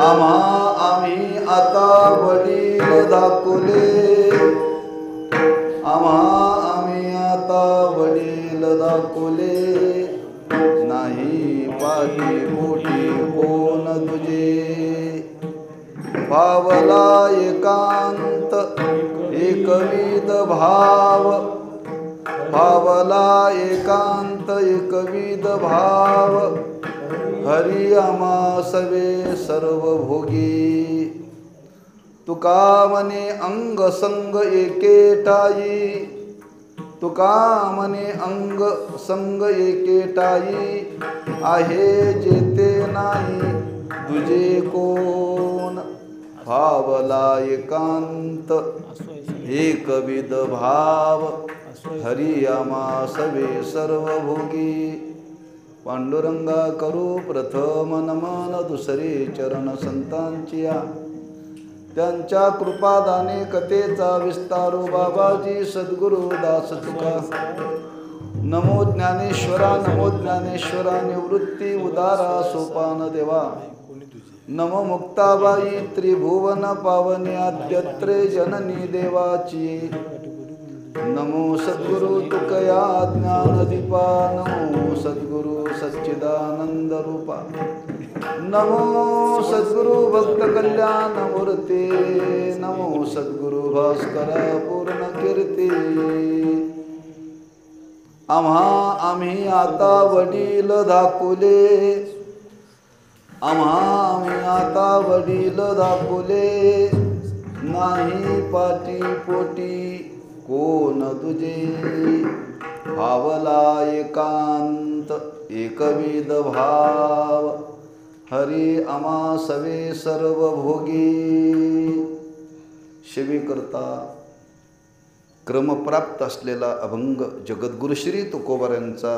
आम्ही आता वडील दाखवले, आम्ही आता वडील दाखवले, नाही पाठी पोटी कोण तुझे. भावला एकांत एकविध भाव, भावला एकांत एकविध भाव, हरी आम्हा सवे सर्व भोगी. तुका म्हणे अंग संग एकेटाई, तुका म्हणे अंग संग एकेटाई, आहे जेते नाही तुझे कोण. भावला एकांत एकविध भाव, हरी आम्हा सवे सर्व भोगी. पांडुरंगा करू प्रथम नमन, दुसरे चरण संतांचिया. त्यांच्या कृपादाने कथेचा विस्तारू बाबाजी सद्गुरु दास तुका. नमो ज्ञानेश्वरा, नमो ज्ञानेश्वरा, निवृत्ती उदारा सोपान देवा. नमो मुक्ताबाई त्रिभुवन पावनी, आद्यत्रे जननी देवाची. नमो सद्गुरु तुकया ज्ञानदीपा, नमो सद्गुरु सच्चिदानंद रूपा, नमो सद्गुरु भक्त कल्याण मूर्ती, नमो सद्गुरु भास्कर पूर्ण कीर्ती. आम्ही आता वडील दाखवले, आम्ही आता वडील दाखवले, नाही पाठी पोटी कोण तुझे. भावला एकांत एकविध भाव, हरी आम्हा सवे सर्व भोगी. शिवी करता क्रमप्राप्त असलेला अभंग जगद्गुरु श्री तुकोबारांचा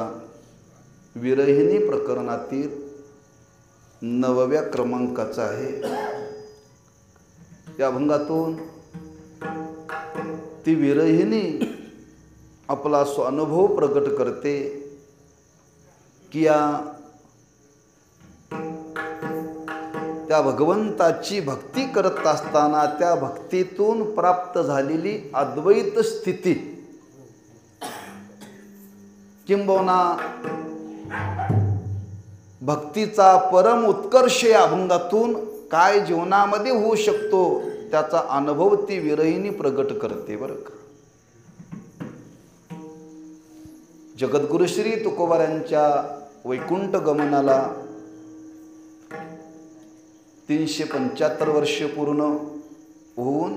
विरहिणी प्रकरणातील 9व्या क्रमांकाचा आहे. या अभंगातून ती विरहिणी आपला स्वानुभव प्रकट करते की त्या भगवंताची भक्ती करत असताना त्या भक्तीतून प्राप्त झालेली अद्वैत स्थिती, किंबहुना भक्तीचा परम उत्कर्ष या अभंगातून काय जीवनामध्ये होऊ शकतो त्याचा अनुभव ती विरहिणी प्रगट करते. बरं का, जगद्गुरु श्री तुकोबारांच्या वैकुंठ गमनाला 375 वर्ष पूर्ण होऊन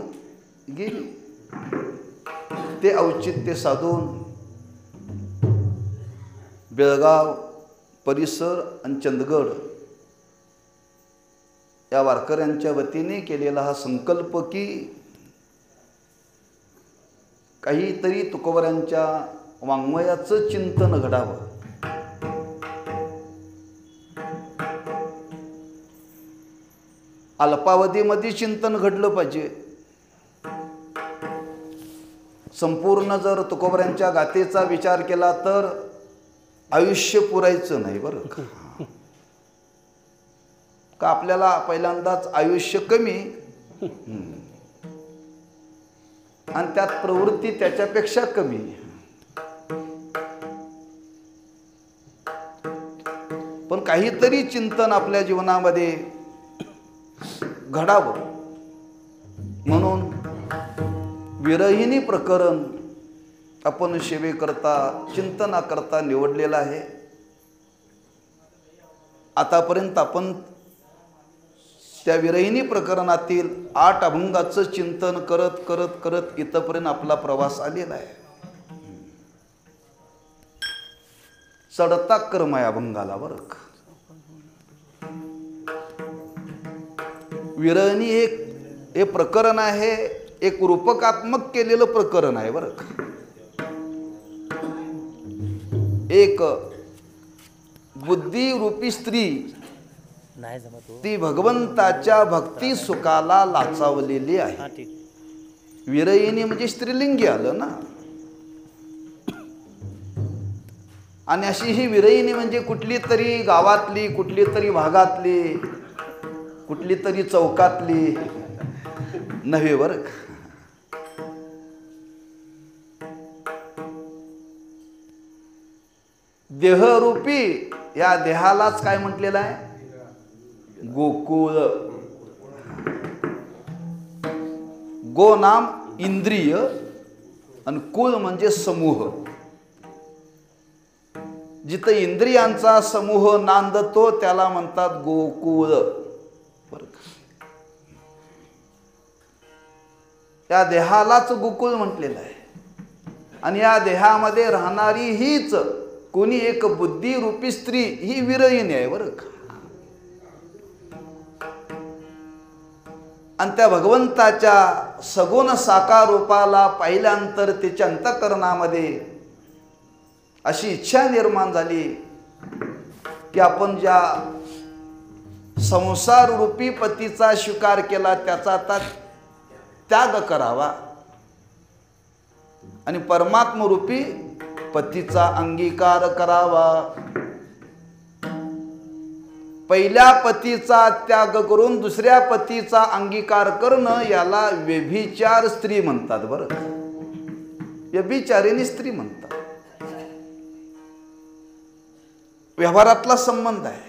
गेली. ते औचित्य साधून बेळगाव परिसर आणि चंदगड या वारकऱ्यांच्या वतीने केलेला हा संकल्प की काहीतरी तुकोबारांच्या वाङ्मयाचं चिंतन घडावं. अल्पावधीमध्ये चिंतन घडलं पाहिजे. संपूर्ण जर तुकोबारांच्या गाथेचा विचार केला तर आयुष्य पुरायचं नाही. बरं का आपल्याला पहिल्यांदाच आयुष्य कमी आणि त्यात प्रवृत्ती त्याच्यापेक्षा कमी. पण काहीतरी चिंतन आपल्या जीवनामध्ये घडावं म्हणून विरहिणी प्रकरण आपण सेवेकरता चिंतनाकरता निवडलेलं आहे. आतापर्यंत आपण त्या विरहिणी प्रकरणातील 8 अभंगाचं चिंतन करत करत करत इथपर्यंत आपला प्रवास आलेला आहे. चढता क्रम आहे अभंगाला. बरं, विरहिणी हे प्रकरण आहे, एक रूपकात्मक केलेलं प्रकरण आहे. बरं, एक बुद्धिरूपी स्त्री ती भगवंताच्या भक्ती सुखाला लाचावलेली आहे. विरहिणी म्हणजे स्त्रीलिंगी आलं ना. आणि अशी ही विरहिणी म्हणजे कुठली तरी गावातली, कुठली तरी भागातली, कुठली तरी चौकातली नव्हे बरं का. देहरूपी या देहालाच काय म्हटलेलं आहे? गोकुळ. गो नाम इंद्रिय आणि कुळ म्हणजे समूह. जिथं इंद्रियांचा समूह नांदतो त्याला म्हणतात गोकुळ. या देहालाच गोकुळ म्हटलेलं आहे. आणि या देहामध्ये राहणारी हीच कोणी एक बुद्धी रूपी स्त्री ही विरहिणी आहे बरं का. आणि त्या भगवंताच्या सगुण साकार रूपाला पाहिल्यानंतर तिच्या अंतःकरणामध्ये अशी इच्छा निर्माण झाली की आपण ज्या संसार रूपी पतीचा स्वीकार केला त्याचा आता त्याग करावा आणि परमात्म रूपी पतीचा अंगीकार करावा. पहिल्या पतीचा त्याग करून दुसऱ्या पतीचा अंगीकार करणं याला व्यभिचार स्त्री म्हणतात बरं. व्यभिचारिणी स्त्री म्हणतात. व्यवहारातला संबंध आहे.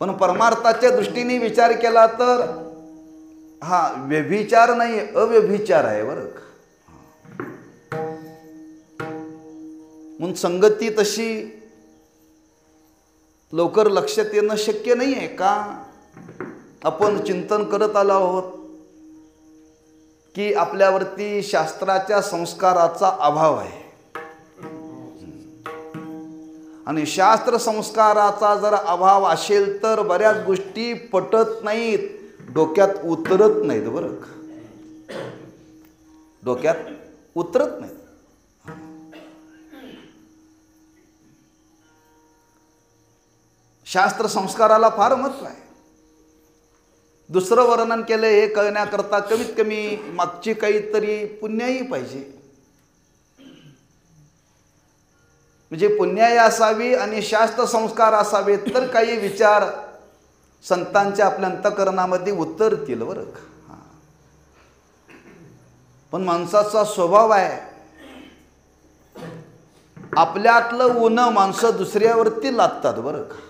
पण परमार्थाच्या दृष्टीने विचार केला तर हा व्यभिचार नाही, अव्यभिचार आहे बरं का. म्हणून संगती तशी लवकर लक्षात येणं शक्य नाही आहे का. आपण चिंतन करत आलो आहोत की आपल्यावरती शास्त्राच्या संस्काराचा अभाव आहे. आणि शास्त्र संस्काराचा जर अभाव असेल तर बऱ्याच गोष्टी पटत नाहीत, डोक्यात उतरत नाहीत बरं का. डोक्यात उतरत नाहीत. शास्त्र संस्काराला फार महत्व आहे. दुसरं वर्णन केलं हे कळण्याकरता कमीत कमी मागची काहीतरी पुण्याई पाहिजे. म्हणजे पुण्याई असावी आणि शास्त्र संस्कार असावे तर काही विचार संतांच्या आपल्या अंतःकरणामध्ये उतरतील बरं का. पण माणसाचा स्वभाव आहे आपल्यातलं उन्ह माणसं दुसऱ्यावरती लादतात बरं का.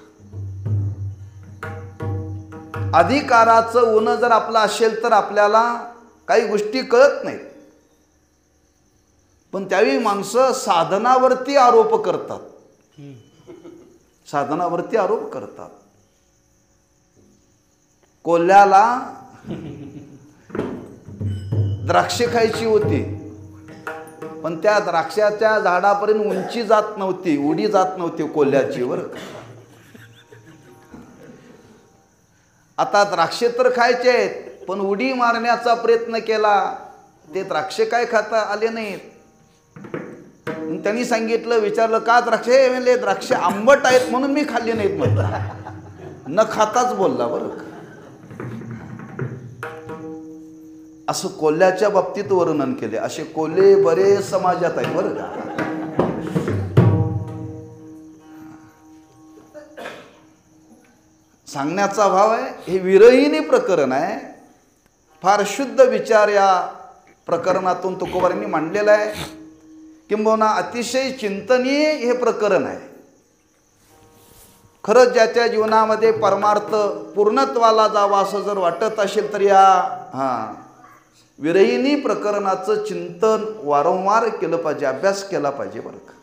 अधिकाराचं उन्ह जर आपलं असेल तर आपल्याला काही गोष्टी कळत नाहीत. पण त्यावेळी माणसं साधनावरती आरोप करतात. साधनावरती आरोप करतात. कोल्ह्याला द्राक्षे खायची होती पण त्या द्राक्षाच्या झाडापर्यंत उंची जात नव्हती, उडी जात नव्हती कोल्ह्याची वर. आता द्राक्षे तर खायचे आहेत पण उडी मारण्याचा प्रयत्न केला, ते द्राक्षे काय खाता आले नाहीत. त्यांनी सांगितलं, विचारलं का द्राक्षे? म्हणजे द्राक्षे आंबट आहेत म्हणून मी खाल्ले नाहीत म्हणतात. न खाताच बोलला बरं. असं कोल्ह्याच्या बाबतीत वर्णन केले. असे कोल्हे बरेच समाजात आहेत बरं का. सांगण्याचा भाव आहे हे विरहिणी प्रकरण आहे. फार शुद्ध विचार या प्रकरणातून तुकोबारांनी मांडलेला आहे. किंबहुना अतिशय चिंतनीय हे प्रकरण आहे. खरंच ज्याच्या जीवनामध्ये परमार्थ पूर्णत्वाला जावा असं जर वाटत असेल तर या विरहिणी प्रकरणाचं चिंतन वारंवार केलं पाहिजे, अभ्यास केला पाहिजे बरं का.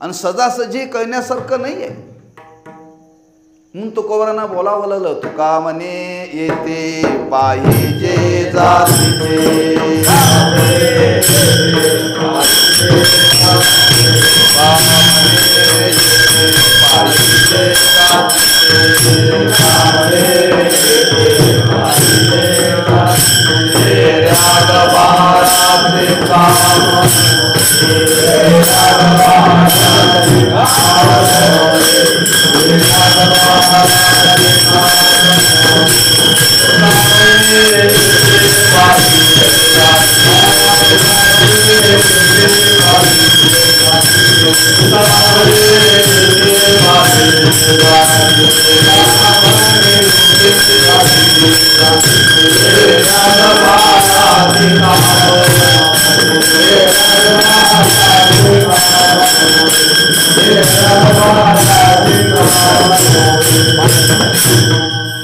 आणि सजासजी कळण्यासारखं नाही आहे म्हणून तुकोबारांना बोलावं लागलं. तुका म्हणे येते पाहिजे जातीचे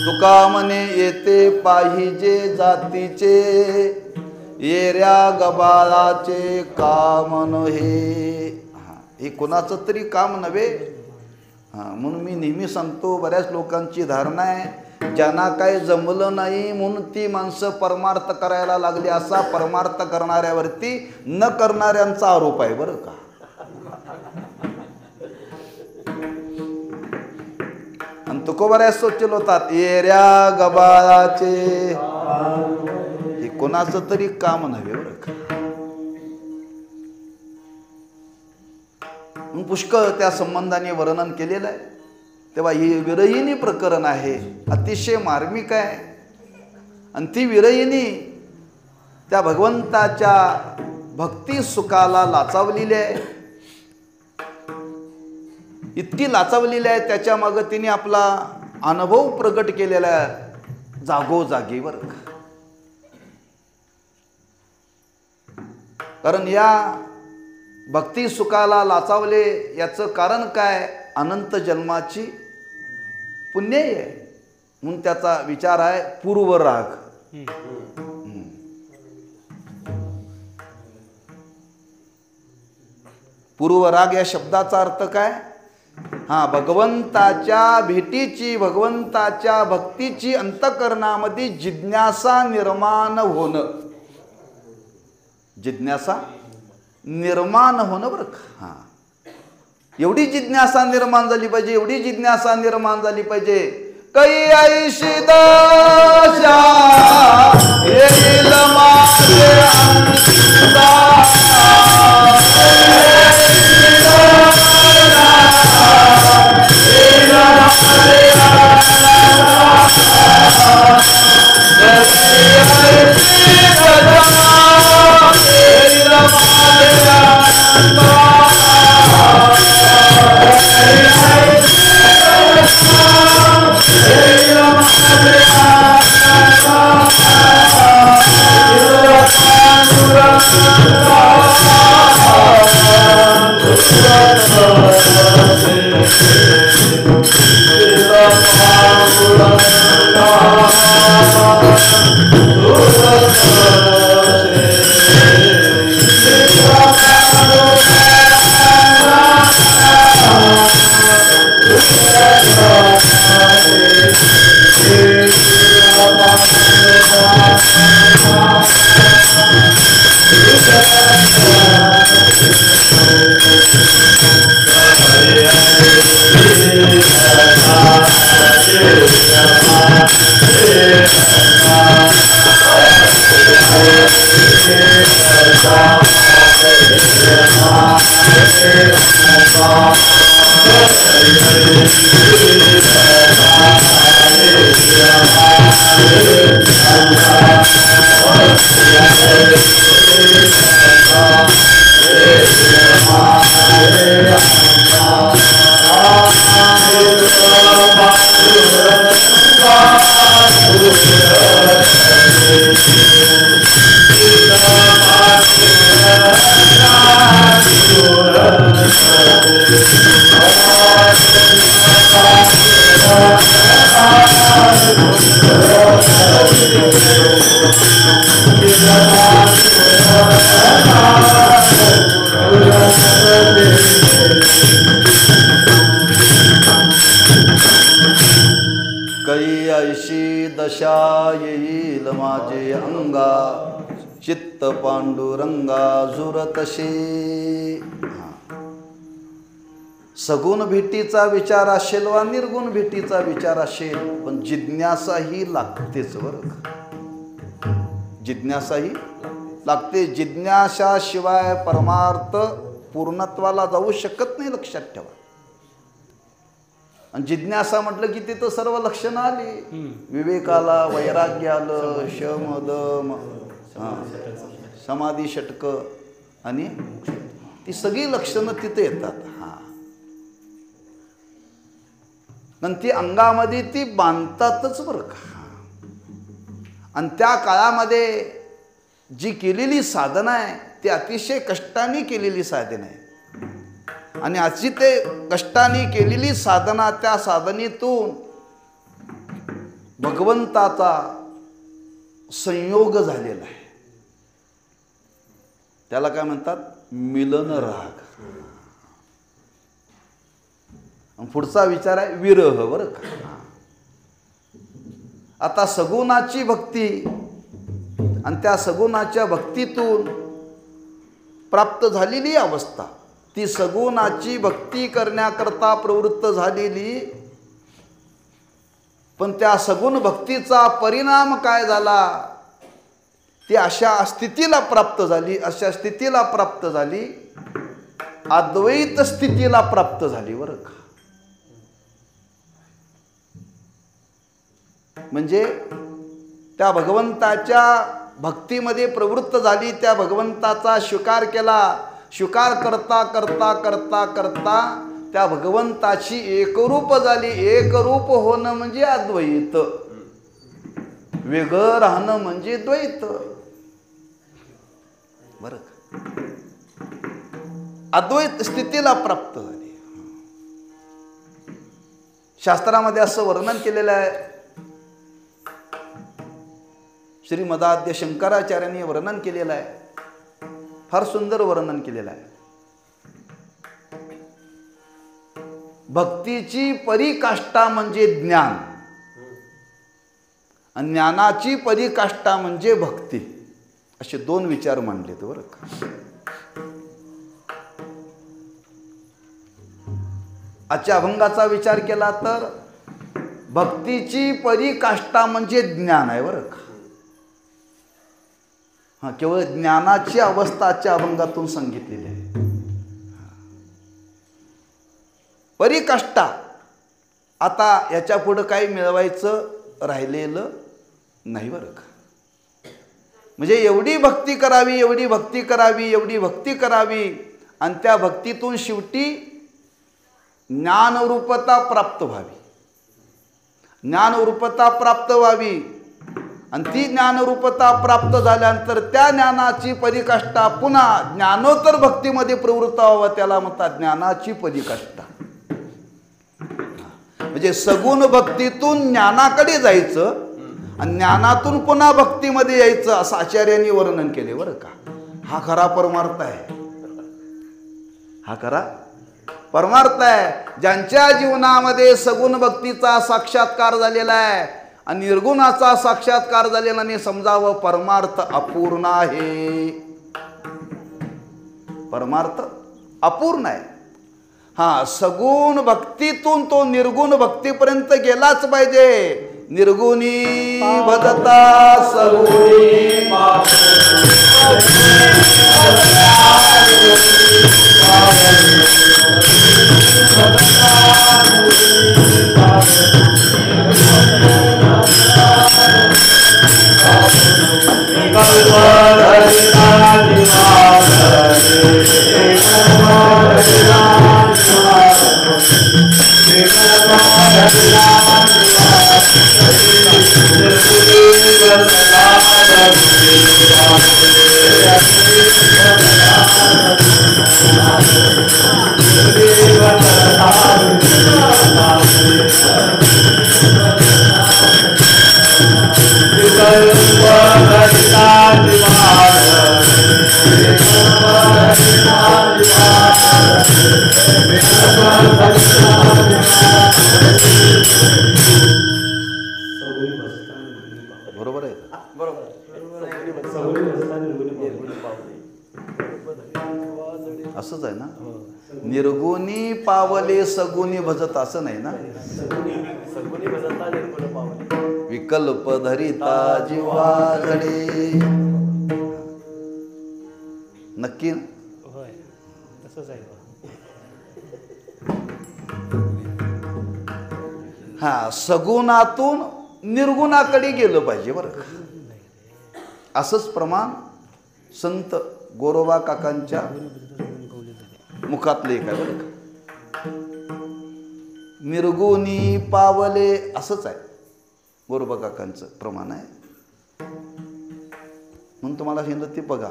तुका म्हणे येते पाहिजे जातीचे, येऱ्या गबाळाचे काम नव्हे. हे कोणाचं तरी काम नव्हे. म्हणून मी नेहमी सांगतो, बऱ्याच लोकांची धारणा आहे, ज्यांना काही जमलं नाही म्हणून ती माणसं परमार्थ करायला लागली, असा परमार्थ करणाऱ्यावरती न करणाऱ्यांचा आरोप आहे बरं का. आणि तुकोबऱ्याच सोचल होतात, येऱ्या गबाळाचे, हे कोणाचं तरी काम नव्हे बरं का. पुष्कळ त्या संबंधाने वर्णन केलेलं आहे. तेव्हा ही विरहिणी प्रकरण आहे, अतिशय मार्मिक आहे. आणि ती विरहिणी त्या भगवंताच्या भक्ती सुखाला लाचावलेली आहे. इतकी लाचावलेली आहे, त्याच्या मागं तिने आपला अनुभव प्रगट केलेला आहे जागोजागीवर. कारण या भक्ती सुखाला लाचावले याचं कारण काय? अनंत जन्माची पुण्य आहे. म्हणून त्याचा विचार आहे पूर्वराग. पूर्वराग या शब्दाचा अर्थ काय? भगवंताच्या भेटीची, भगवंताच्या भक्तीची अंतःकरणामध्ये जिज्ञासा निर्माण होणं. जिज्ञासा निर्माण होणं बरं का. एवढी जिज्ञासा निर्माण झाली पाहिजे, एवढी जिज्ञासा निर्माण झाली पाहिजे. कै ऐशी दशा येईल माझे अंता, कै ऐशी दशा येईल माझे अंगा, चित्त पांडुरंगा झुरतशे. सगुण भेटीचा विचार असेल वा निर्गुण भेटीचा विचार असेल, पण जिज्ञासा ही लागतेच बरं. जिज्ञासा ही लागते. जिज्ञासाशिवाय परमार्थ पूर्णत्वाला जाऊ शकत नाही, लक्षात ठेवा. आणि जिज्ञासा म्हटलं की तिथं सर्व लक्षणं आली. विवेकाला, वैराग्य आलं, शम दम समाधी षटक आणि ती सगळी लक्षणं तिथे येतात. आणि ती अंगामध्ये ती बांधतातच बरं का. आणि त्या काळामध्ये जी केलेली साधना आहे ती अतिशय कष्टाने केलेली साधना आहे. आणि अशी ते कष्टाने केलेली साधना, त्या साधनेतून भगवंताचा संयोग झालेला आहे. त्याला काय म्हणतात? मिलन राग. पुढचा विचार आहे विरह बरं का. आता सगुणाची भक्ती आणि त्या सगुणाच्या भक्तीतून प्राप्त झालेली अवस्था, ती सगुणाची भक्ती करण्याकरता प्रवृत्त झालेली, पण त्या सगुण भक्तीचा परिणाम काय झाला? ती अशा स्थितीला प्राप्त झाली, अशा स्थितीला प्राप्त झाली, अद्वैत स्थितीला प्राप्त झाली बरं का. म्हणजे त्या भगवंताच्या भक्तीमध्ये प्रवृत्त झाली, त्या भगवंताचा स्वीकार केला. स्वीकार करता करता करता करता त्या भगवंताची एकरूप झाली. एकरूप होणं म्हणजे अद्वैत, वेगळं राहणं म्हणजे द्वैत बरं का. अद्वैत स्थितीला प्राप्त झाली. शास्त्रामध्ये असं वर्णन केलेलं आहे. श्रीमदाद्य शंकराचार्यांनी वर्णन केलेलं आहे. फार सुंदर वर्णन केलेलं आहे. भक्तीची परीकाष्ठा म्हणजे ज्ञान आणि ज्ञानाची परीकाष्ठा म्हणजे भक्ती, असे दोन विचार मांडलेत बरं का. आजच्या अभंगाचा विचार केला तर भक्तीची परीकाष्ठा म्हणजे ज्ञान आहे बरं का. केवळ ज्ञानाची अवस्था आजच्या अभंगातून सांगितलेली आहे. परीकाष्ठा. आता याच्या पुढं काही मिळवायचं राहिलेलं नाही बरं का. म्हणजे एवढी भक्ती करावी, एवढी भक्ती करावी, एवढी भक्ती करावी, आणि त्या भक्तीतून शेवटी ज्ञानरूपता प्राप्त व्हावी. ज्ञानरूपता प्राप्त व्हावी आणि ती ज्ञानरूपता प्राप्त झाल्यानंतर त्या ज्ञानाची परीकाष्ठा पुन्हा ज्ञानोत्तर भक्तीमध्ये प्रवृत्त व्हावं, त्याला म्हणतात ज्ञानाची परीकाष्ठा. म्हणजे सगुण भक्तीतून ज्ञानाकडे जायचं आणि ज्ञानातून पुन्हा भक्तीमध्ये यायचं, असं आचार्यांनी वर्णन केले बरं का. हा खरा परमार्थ आहे. हा खरा परमार्थ आहे. ज्यांच्या जीवनामध्ये सगुण भक्तीचा साक्षात्कार झालेला आहे आणि निर्गुणाचा साक्षात्कार झालेला नाही, समजावं परमार्थ अपूर्ण आहे. परमार्थ अपूर्ण आहे. सगुण भक्तीतून तो निर्गुण भक्तीपर्यंत गेलाच पाहिजे. निर्गुणी भजता सगुणी बरोबर आहे. असंच आहे ना. निर्गुणी पावले सगुणी भजत, असं नाही ना. विकल्प धरिता जीवाकडे. नक्की सगुणातून निर्गुणाकडे गेलं पाहिजे बरं का. असंच प्रमाण संत गोरोबा काकांच्या मुखातले एक आहे बरं का. निर्गुणी पावले असंच आहे, गोरोबा काकांचं प्रमाण आहे. म्हणून तुम्हाला सांगितलं ते बघा.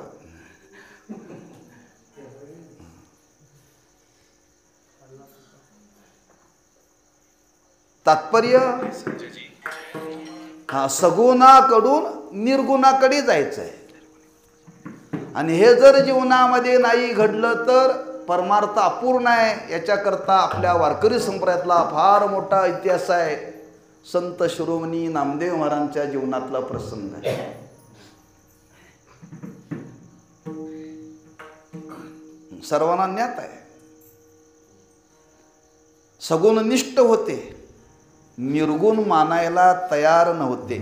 तात्पर्य हा सगुणाकडून निर्गुणाकडे जायचं आहे. आणि हे जर जीवनामध्ये नाही घडलं तर परमार्थ अपूर्ण आहे. याच्याकरता आपल्या वारकरी संप्रदायातला फार मोठा इतिहास आहे. संत शिरोमणी नामदेव महाराजांच्या जीवनातला प्रसंग आहे. सर्वांना ज्ञात आहे. सगुणनिष्ठ होते, निर्गुण मानायला तयार नव्हते.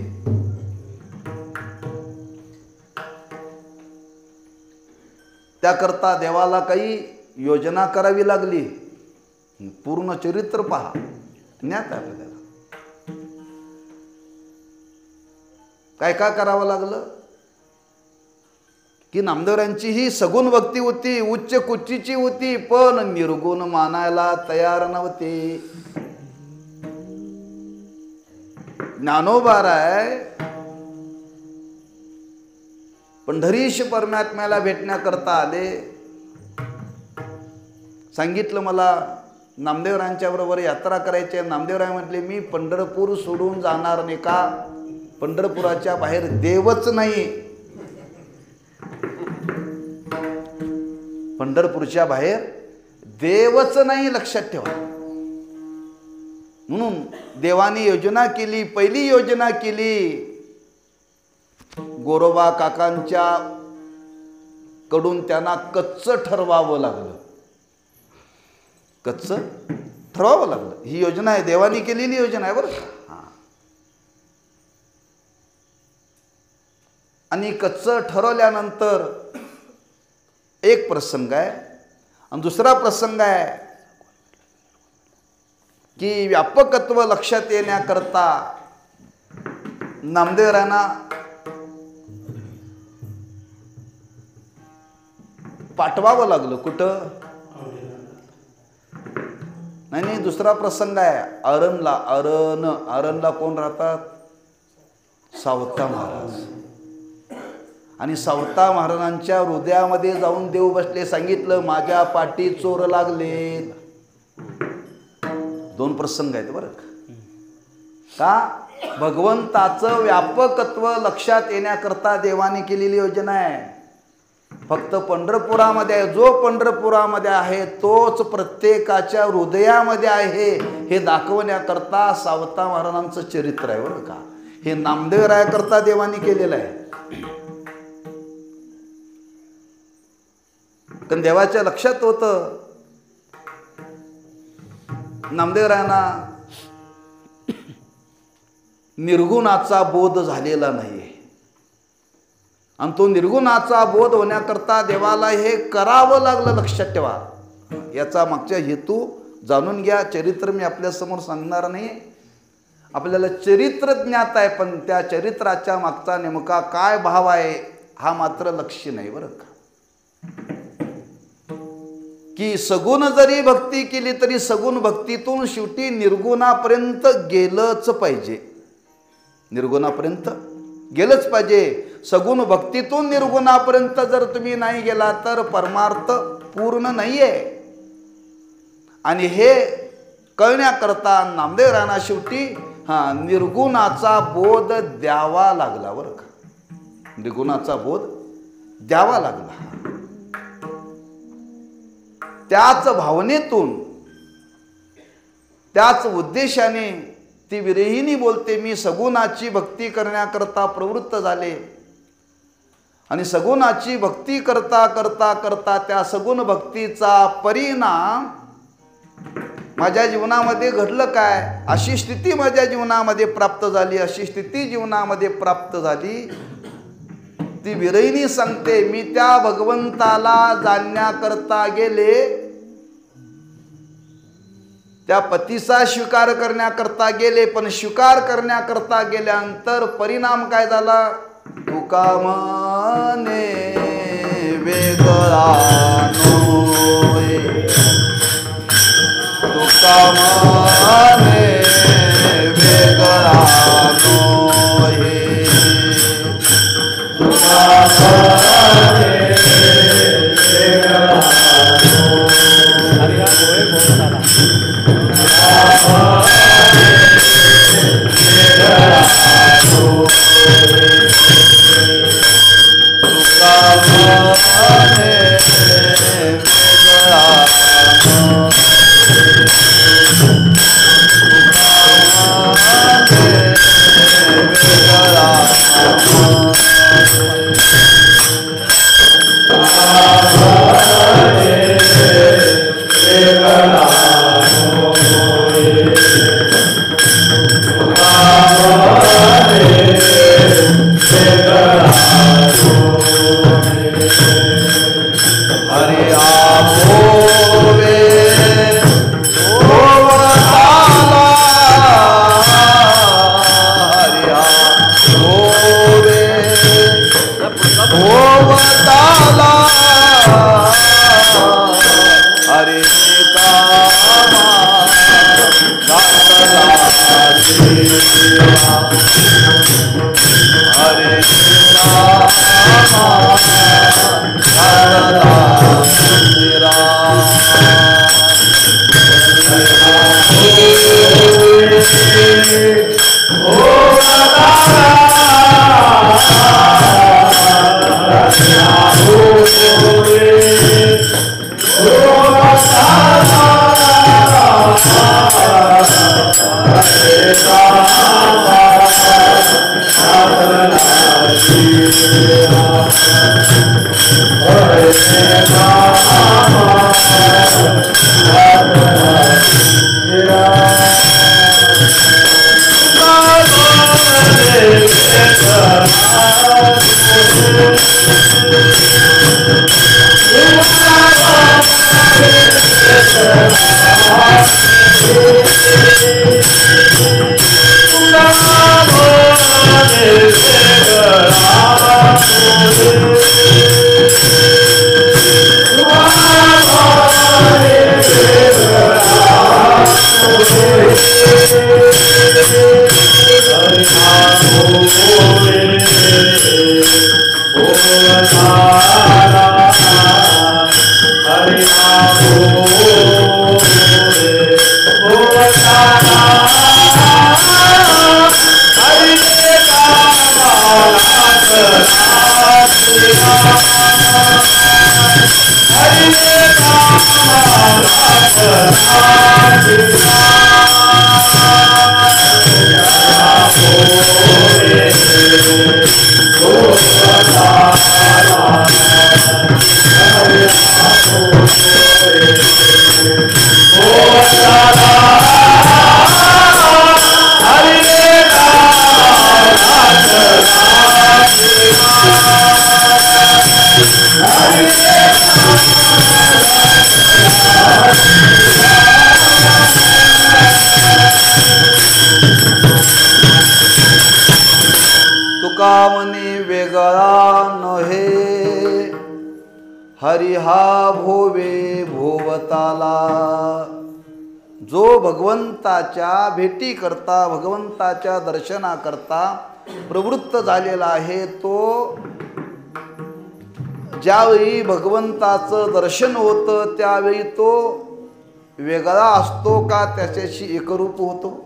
त्याकरता देवाला काही योजना करावी लागली. पूर्ण चरित्र पहा, ज्ञात आहे आपल्याला. काय काय करावं लागलं की नामदेवरांची ही सगुण भक्ती होती, उच्च कुचीची होती, पण निर्गुण मानायला तयार नव्हते. ज्ञानोबाराय पंढरीश परमात्म्याला भेटण्याकरता आले. सांगितलं मला नामदेवरायांच्या बरोबर यात्रा करायची आहे. नामदेवराय म्हटले मी पंढरपूर सोडून जाणार नाही. का? पंढरपुराच्या बाहेर देवच नाही. पंढरपूरच्या बाहेर देवच नाही, लक्षात ठेवा. म्हणून देवाने योजना केली. पहिली योजना केली, गोरोबा काकांच्या कडून त्यांना कच्च ठरवावं लागलं. कच्च ठरवावं लागलं. ही योजना आहे, देवाने केलेली योजना आहे बरं का. आणि कच्च ठरवल्यानंतर एक प्रसंग आहे. आणि दुसरा प्रसंग आहे की व्यापकत्व लक्षात येण्याकरता नामदेवरायांना पाठवावं लागलं. कुठं? नाही, दुसरा प्रसंग आहे अरणला. अरणला कोण राहतात? सावता महाराज. आणि सावता महाराजांच्या हृदयामध्ये जाऊन देव बसले. सांगितलं माझ्या पाठी चोर लागले. दोन प्रसंग आहेत बरं का. भगवंताचं व्यापकत्व लक्षात येण्याकरता देवाने केलेली योजना आहे. फक्त पंढरपुरामध्ये आहे. जो पंढरपुरामध्ये आहे तोच प्रत्येकाच्या हृदयामध्ये आहे हे दाखवण्याकरता सावता महाराजांचं चरित्र आहे बरं का. हे नामदेवरायाकरता देवाने केलेलं आहे. कारण देवाच्या लक्षात होतं नामदेवरायांना निर्गुणाचा बोध झालेला नाही. आणि तो निर्गुणाचा बोध होण्याकरता देवाला हे करावं लागलं. लक्षात ठेवा. याचा मागचा हेतू जाणून घ्या. चरित्र मी आपल्यासमोर सांगणार नाही. आपल्याला चरित्र ज्ञात आहे, पण त्या चरित्राच्या मागचा नेमका काय भाव आहे हा मात्र लक्ष्य नाही बरं का. की सगुण जरी भक्ती केली तरी सगुण भक्तीतून शेवटी निर्गुणापर्यंत गेलंच पाहिजे. निर्गुणापर्यंत गेलंच पाहिजे. सगुण भक्तीतून निर्गुणापर्यंत जर तुम्ही नाही गेला तर परमार्थ पूर्ण नाही आहे. आणि हे कळण्याकरता नामदेवरायांना शेवटी निर्गुणाचा बोध द्यावा लागला बरं का. निर्गुणाचा बोध द्यावा लागला. त्याच भावनेतून त्याच उद्देशाने ती विरहिणी बोलते मी सगुणाची भक्ती करण्याकरता प्रवृत्त झाले. आणि सगुणाची भक्ती करता करता करता त्या सगुण भक्तीचा परिणाम माझ्या जीवनामध्ये घडलं काय. अशी स्थिती माझ्या जीवनामध्ये प्राप्त झाली. अशी स्थिती जीवनामध्ये प्राप्त झाली. ती विरहिणी सांगते मी त्या भगवंताला जाणण्याकरता गेले. त्या पतीचा स्वीकार करण्याकरता गेले. पण स्वीकार करण्याकरता गेल्यानंतर परिणाम काय झाला. तुका मने वेगळा नोय मने वेगळा नोहे तुका मने वेगळा नोहे तुका मने वेगळा नहे हरी हा भोवे भोवताला जो भगवंताच्या भेटी करता भगवंताच्या दर्शनाकरता प्रवृत्त झालेला आहे तो ज्यावेळी भगवंताचं दर्शन होतं त्यावेळी तो वेगळा असतो का त्याच्याशी एकरूप होतो?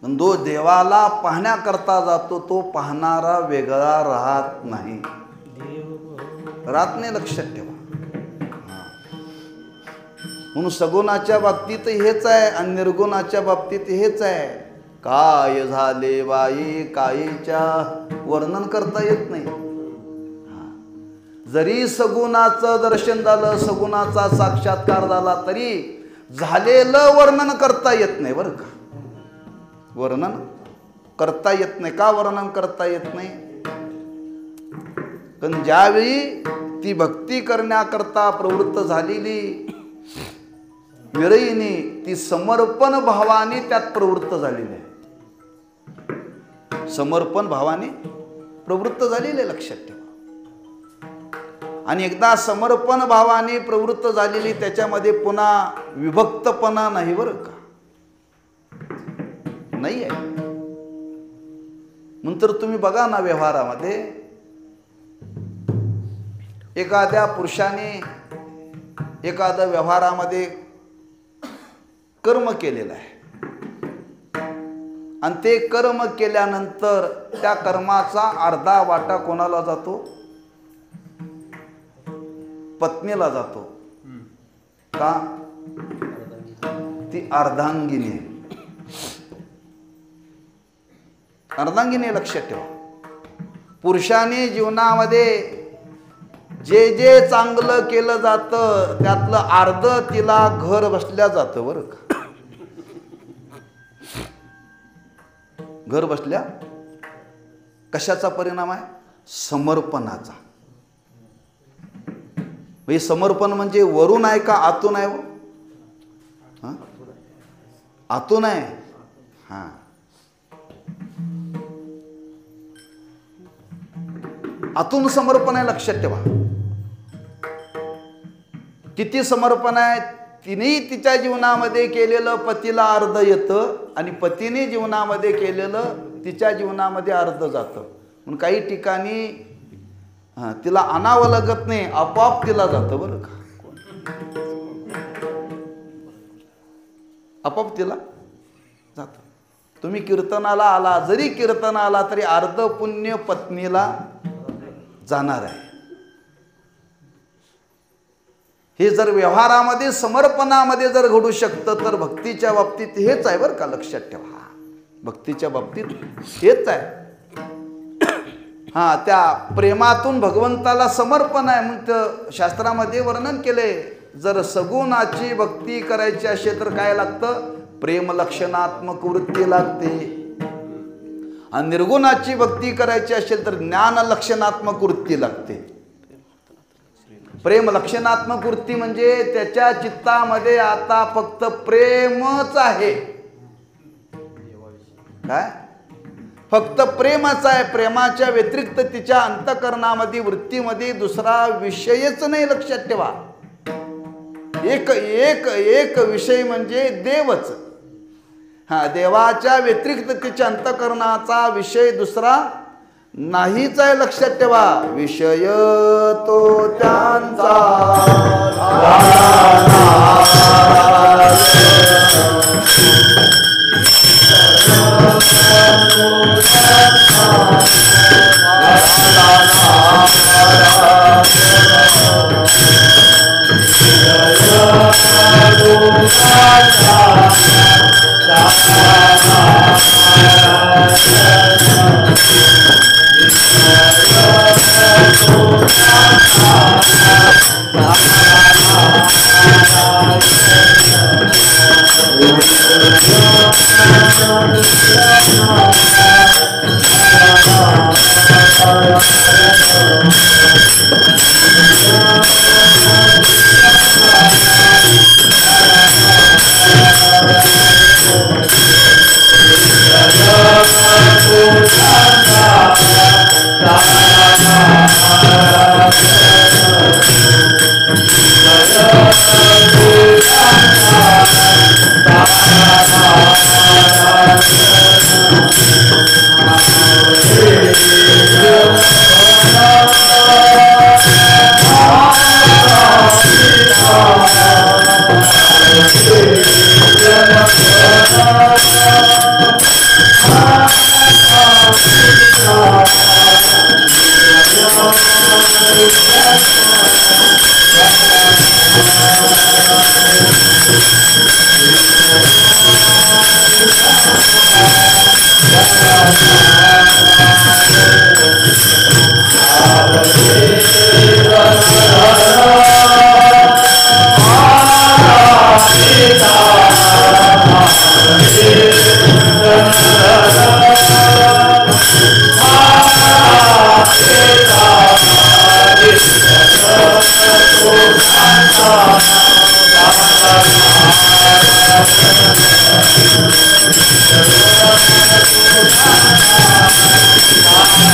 जो देवाला पाहण्याकरता जातो तो पाहणारा वेगळा राहत नाही, राहत नाही, लक्षात ठेवा. म्हणून सगुणाच्या बाबतीत हेच आहे आणि निर्गुणाच्या बाबतीत हेच आहे. काय झाले बाई काहीच्या वर्णन करता येत नाही. जरी सगुणाचं दर्शन झालं सगुणाचा साक्षात्कार झाला तरी झालेलं वर्णन करता येत नाही बरं का. वर्णन करता येत नाही. का वर्णन करता येत नाही? पण ज्यावेळी ती भक्ती करण्याकरता प्रवृत्त झालेली विरयिनी ती समर्पण भावाने त्यात प्रवृत्त झालेली आहे. समर्पण भावाने प्रवृत्त झालेले लक्षात ठेवा. आणि एकदा समर्पण भावाने प्रवृत्त झालेली त्याच्यामध्ये पुन्हा विभक्तपणा नाही बरं का, नाही आहे. नंतर तुम्ही बघा ना व्यवहारामध्ये एखाद्या पुरुषाने एखाद्या व्यवहारामध्ये कर्म केलेलं आहे आणि ते कर्म केल्यानंतर त्या कर्माचा अर्धा वाटा कोणाला जातो? पत्नीला जातो. का? ती अर्धांगिनी आहे. अर्धांगिनी लक्षात ठेवा. पुरुषाने जीवनामध्ये जे जे चांगलं केलं जातं त्यातलं अर्ध तिला घर बसल्या जातं बरं का. घर बसल्या कशाचा परिणाम आहे? समर्पणाचा. हे समर्पण म्हणजे वरून आहे का आतून आहे? हा, आतून आहे. हा, आतून समर्पण आहे लक्षात ठेवा. किती समर्पण आहे? तिने तिच्या जीवनामध्ये केलेलं पतीला अर्ध येतं आणि पतीने जीवनामध्ये केलेलं तिच्या जीवनामध्ये अर्ध जातं. म्हणून काही ठिकाणी तिला आणावं लागत नाही, आपोआप तिला जातं बरं का. आपोआप तिला जातं. तुम्ही कीर्तनाला आला, जरी कीर्तनाला आला तरी अर्ध पुण्य पत्नीला जाणार आहे. हे जर व्यवहारामध्ये समर्पणामध्ये जर घडू शकतं तर भक्तीच्या बाबतीत हेच आहे बरं का, लक्षात ठेवा. भक्तीच्या बाबतीत हेच आहे. हा, त्या प्रेमातून भगवंताला समर्पण आहे. म्हणून शास्त्रामध्ये वर्णन केले, जर सगुणाची भक्ती करायची असेल तर काय लागतं? प्रेम लक्षणात्मक वृत्ती लागते. आणि निर्गुणाची भक्ती करायची असेल तर ज्ञान लक्षणात्मक वृत्ती लागते. प्रेम लक्षणात्मक वृत्ती म्हणजे त्याच्या चित्तामध्ये आता फक्त प्रेमच आहे. काय? फक्त प्रेमच आहे. प्रेमाच्या व्यतिरिक्त तिच्या अंतःकरणामध्ये वृत्तीमध्ये दुसरा विषयच नाही. लक्षात ठेवा. एक एक एक विषय म्हणजे देवच. हा, देवाच्या व्यतिरिक्त तिच्या अंतःकरणाचा विषय दुसरा नाहीच आहे. लक्षात ठेवा. विषय तो त्यांचा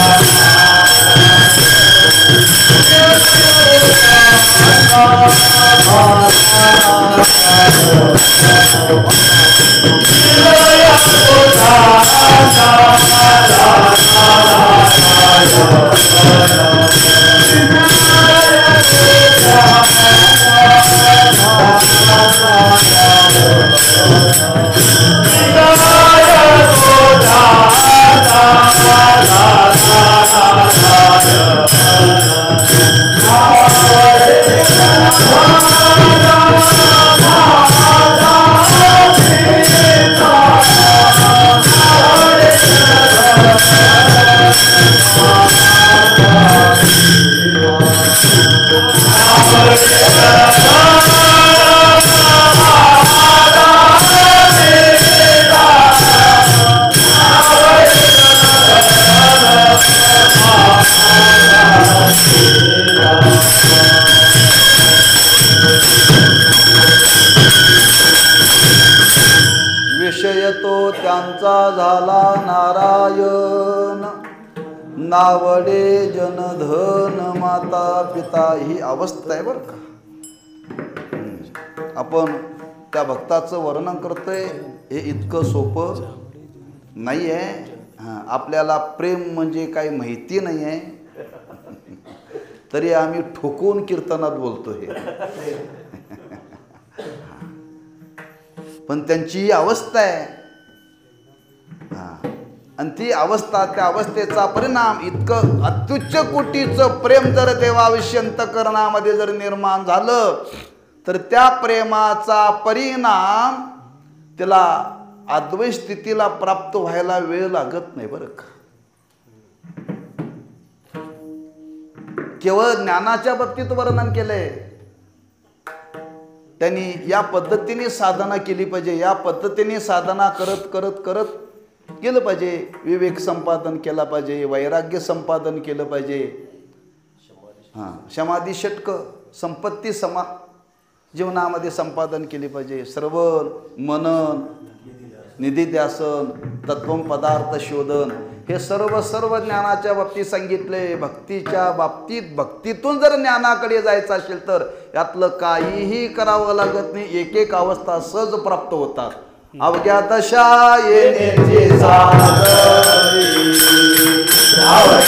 Thank you. विषय तो त्यांचा झाला नारायण, नावडे जनधन माता पिता. ही अवस्था आहे बरं का. आपण त्या भक्ताचं वर्णन करतोय हे इतकं सोपं नाही आहे. आपल्याला प्रेम म्हणजे काही माहिती नाही आहे, तरी आम्ही ठोकून कीर्तनात बोलतो हे. पण त्यांची ही अवस्था आहे. आणि ती अवस्था, त्या अवस्थेचा परिणाम इतकं अत्युच्च कोटीचं प्रेम जर देवाविषयी अंतःकरणामध्ये जर निर्माण झालं, तर त्या प्रेमाचा परिणाम त्याला अद्वैत स्थितीला प्राप्त व्हायला वेळ लागत नाही बरं का. केवळ ज्ञानाच्या बाबतीत वर्णन केलंय. त्यांनी या पद्धतीने साधना केली पाहिजे. या पद्धतीने साधना करत करत करत केलं पाहिजे. विवेक संपादन केला पाहिजे, वैराग्य संपादन केलं पाहिजे. समाधी षटक संपत्ती जीवनामध्ये संपादन केली पाहिजे. श्रवण, मनन, निधिध्यासन, तत्वम पदार्थ शोधन, हे सर्व ज्ञानाच्या बाबतीत सांगितले. भक्तीच्या बाबतीत, भक्तीतून जर ज्ञानाकडे जायचं असेल तर यातलं काहीही करावं लागत नाही. एक एक अवस्था सहज प्राप्त होतात. अवघ्या दशा येण्याची Hare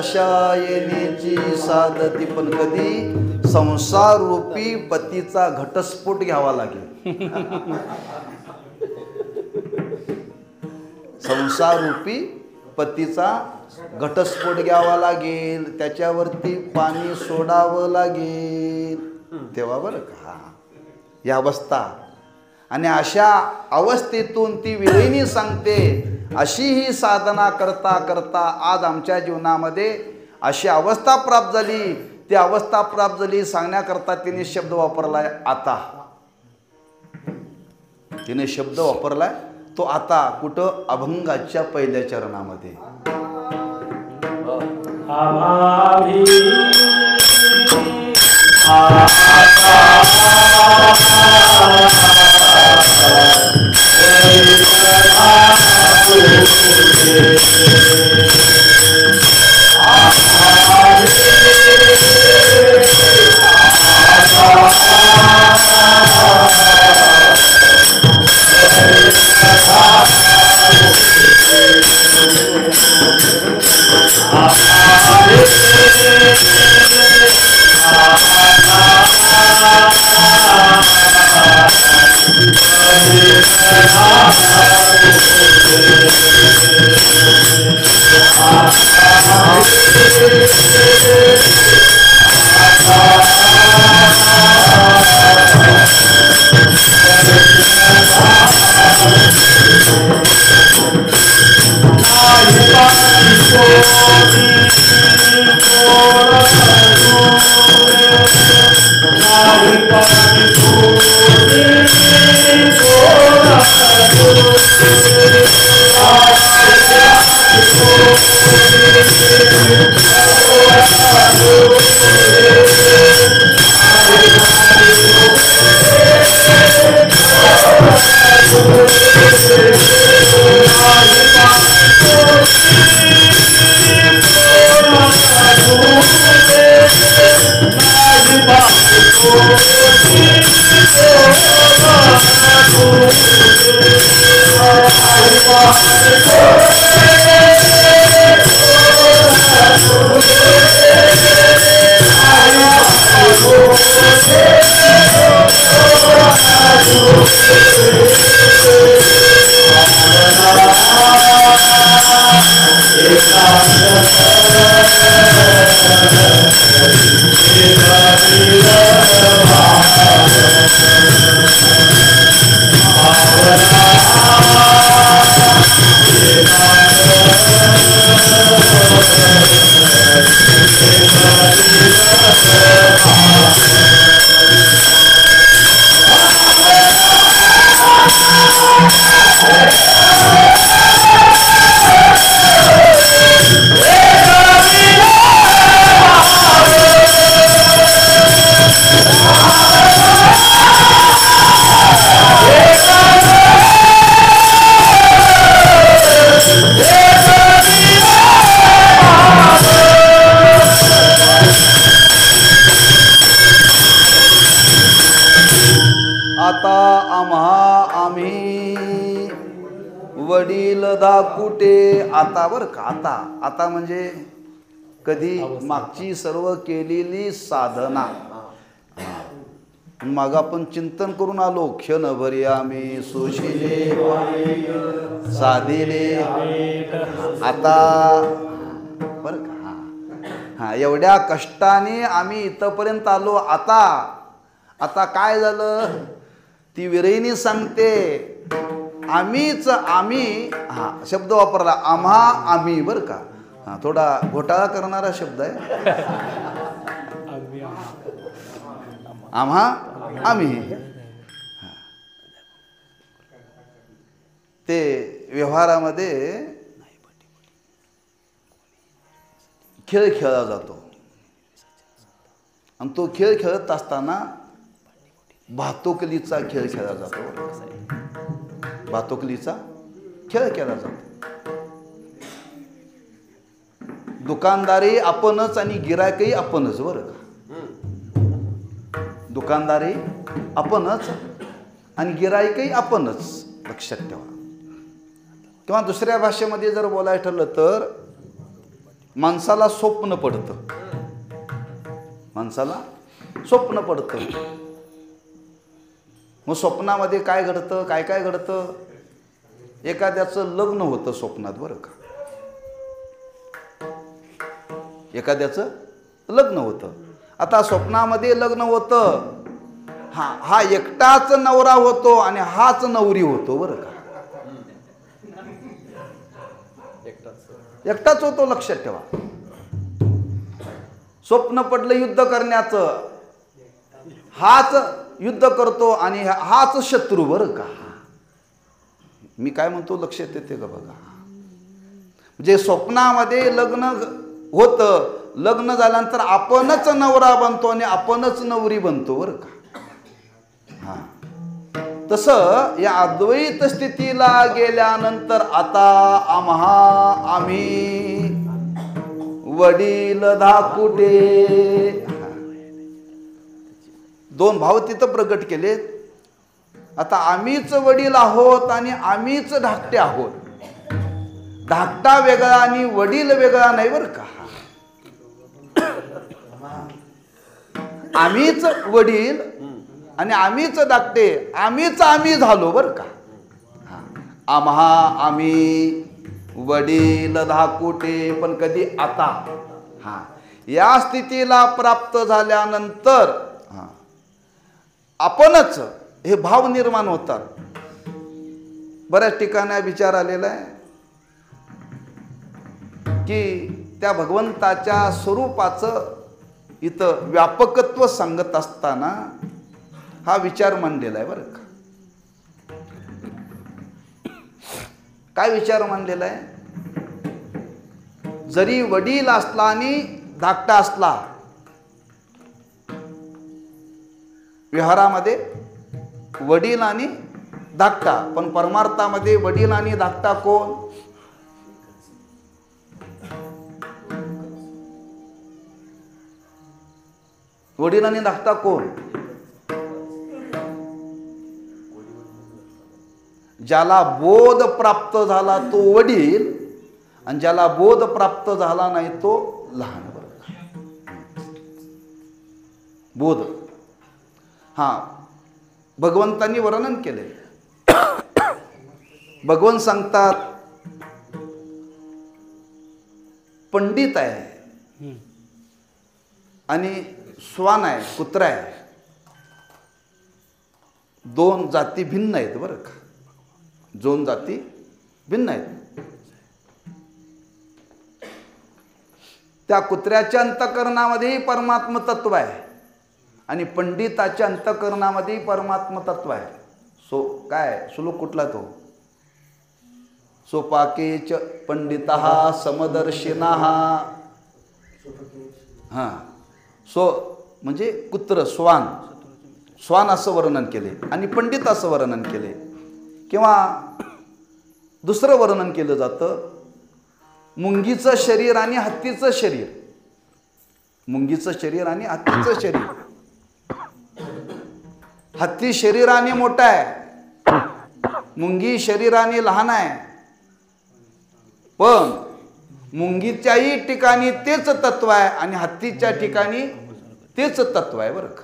रसायनेची साधती, पण कधी संसार रूपी पतीचा घटस्फोट घ्यावा लागेल. संसार रूपी पतीचा घटस्फोट घ्यावा लागेल, त्याच्यावरती पाणी सोडावं लागेल, तेव्हा बरं का ही अवस्था. आणि अशा अवस्थेतून ती विरहिणी सांगते, अशी ही साधना करता करता आज आमच्या जीवनामध्ये अशी अवस्था प्राप्त झाली. ती अवस्था प्राप्त झाली सांगण्याकरता तिने शब्द वापरलाय आता. तिने शब्द वापरलाय तो आता. कुठं? अभंगाच्या पहिल्या चरणामध्ये. वडील दाकुटे. आता बर का, आता आता म्हणजे कधी? मागची सर्व केलेली साधना. मग आपण चिंतन करून आलो, क्षणभरी आम्ही सुशिले साधिले. आता बर का, हा एवढ्या कष्टाने आम्ही इथपर्यंत आलो. आता आता काय झालं? ती विरहिणी सांगते, आम्हीच आम्ही. हा शब्द वापरला, आम्हा आम्ही. बरं का, हा थोडा घोटाळा करणारा शब्द आहे. आम्हा आम्ही. ते व्यवहारामध्ये खेळ खेळला जातो आणि तो खेळ खेळत असताना भातुकलीचा खेळ खेळला जातो. भातुकलीचा खेळ केला जातो. दुकानदारी आपणच आणि गिरायकही आपणच. बरं का, दुकानदारी आपणच आणि गिरायकही आपणच, लक्षात ठेवा. किंवा दुसऱ्या भाषेमध्ये जर बोलायचं ठरलं तर माणसाला स्वप्न पडतं, माणसाला स्वप्न पडतं. मग स्वप्नामध्ये काय घडतं, काय काय घडतं? एखाद्याचं लग्न होतं स्वप्नात बरं का, एखाद्याचं लग्न होतं. आता स्वप्नामध्ये लग्न होतं, हा एकटाच नवरा होतो आणि हाच नवरी होतो बरं का, एकटाच होतो, लक्षात ठेवा. स्वप्न पडलं युद्ध करण्याचं, हाच युद्ध करतो आणि हाच शत्रू बरं का. मी काय म्हणतो लक्षात येते का बघा. म्हणजे स्वप्नामध्ये लग्न होतं, लग्न झाल्यानंतर आपणच नवरा बनतो आणि आपणच नवरी बनतो बरं का. हा, तसं या अद्वैत स्थितीला गेल्यानंतर आता आम्ही वडील धाकुटे, दोन भाव तिथं प्रकट केले. आता आम्हीच वडील आहोत आणि आम्हीच धाकटे आहोत. धाकटा वेगळा आणि वडील वेगळा नाही बरं का. आम्हीच वडील आणि आम्हीच धाकटे, आम्हीच आम्ही झालो बरं का. आम्ही वडील धाकुटे, पण कधी आता. या स्थितीला प्राप्त झाल्यानंतर आपणच हे भाव निर्माण होतात. बऱ्याच ठिकाणी विचार आलेला आहे की त्या भगवंताच्या स्वरूपाचं इथं व्यापकत्व सांगत असताना हा विचार मांडलेला आहे बरं का. काय विचार मांडलेला आहे? जरी वडील असला आणि धाकटा असला, व्यवहारामध्ये वडील आणि धाकटा, पण परमार्थामध्ये वडील आणि धाकटा कोण? वडील आणि धाकटा कोण? ज्याला बोध प्राप्त झाला तो वडील आणि ज्याला बोध प्राप्त झाला नाही तो लहान बरोबर. बोध भगवंतांनी वर्णन केले. भगवंत सांगतात पंडित आहे आणि श्वान आहे, कुत्रा आहे, दोन जाती भिन्न आहेत बरं का. दोन जाती भिन्न आहेत. त्या कुत्र्याच्या अंतःकरणामध्येही परमात्म तत्व आहे आणि पंडिताच्या अंतःकरणामध्ये परमात्म तत्व आहे. सो काय श्लोक कुठला तो? सोपाकेच पंडितः समदर्शिनः. सो म्हणजे कुत्र, श्वान, श्वान असं वर्णन केले आणि पंडित असं वर्णन केले. किंवा दुसरं वर्णन केलं जातं मुंगीचं शरीर आणि हत्तीचं शरीर. मुंगीचं शरीर आणि हत्तीचं शरीर. हत्ती शरीराने मोठा आहे, मुंगी शरीराने लहान आहे, पण मुंगीच्याही ठिकाणी तेच तत्व आहे आणि हत्तीच्या ठिकाणी तेच तत्व आहे बरं का.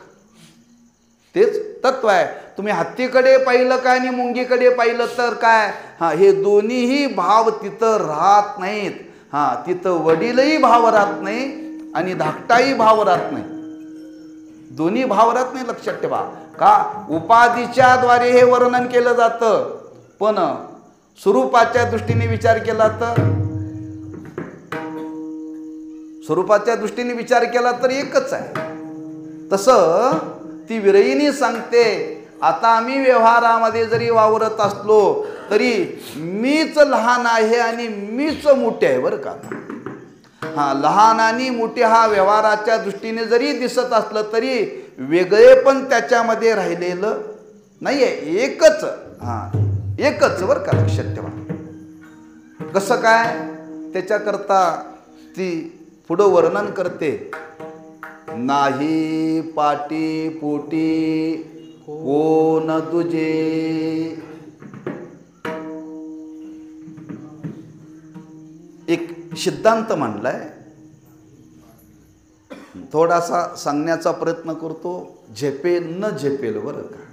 तेच तत्व आहे. तुम्ही हत्तीकडे पाहिलं काय आणि मुंगीकडे पाहिलं तर काय, हे दोन्हीही भाव तिथं राहत नाहीत. तिथं वडीलही भाव राहत नाही आणि धाकटाही भाव राहत नाही. दोन्ही भाव राहत नाही, लक्षात ठेवा. का? उपाधीच्या द्वारे हे वर्णन केलं जातं, पण स्वरूपाच्या दृष्टीने विचार केला तर, स्वरूपाच्या दृष्टीने विचार केला तर एकच आहे. तसं ती विरयिनी सांगते, आता आम्ही व्यवहारामध्ये जरी वावरत असलो तरी मीच लहान आहे आणि मीच मोठे आहे बरं का. लहान आणि मोठे हा व्यवहाराच्या दृष्टीने जरी दिसत असलं तरी वेगळे पण त्याच्यामध्ये राहिलेलं नाहीये. एकच एकच बरं का, लक्षात ठेवा. कसं काय? त्याच्याकरता ती पुढं वर्णन करते. नाही पाटी पोटी कोण तुझे, एक सिद्धांत मांडलाय. थोडासा सांगण्याचा प्रयत्न करतो, झेपेल न झेपेल बरं का.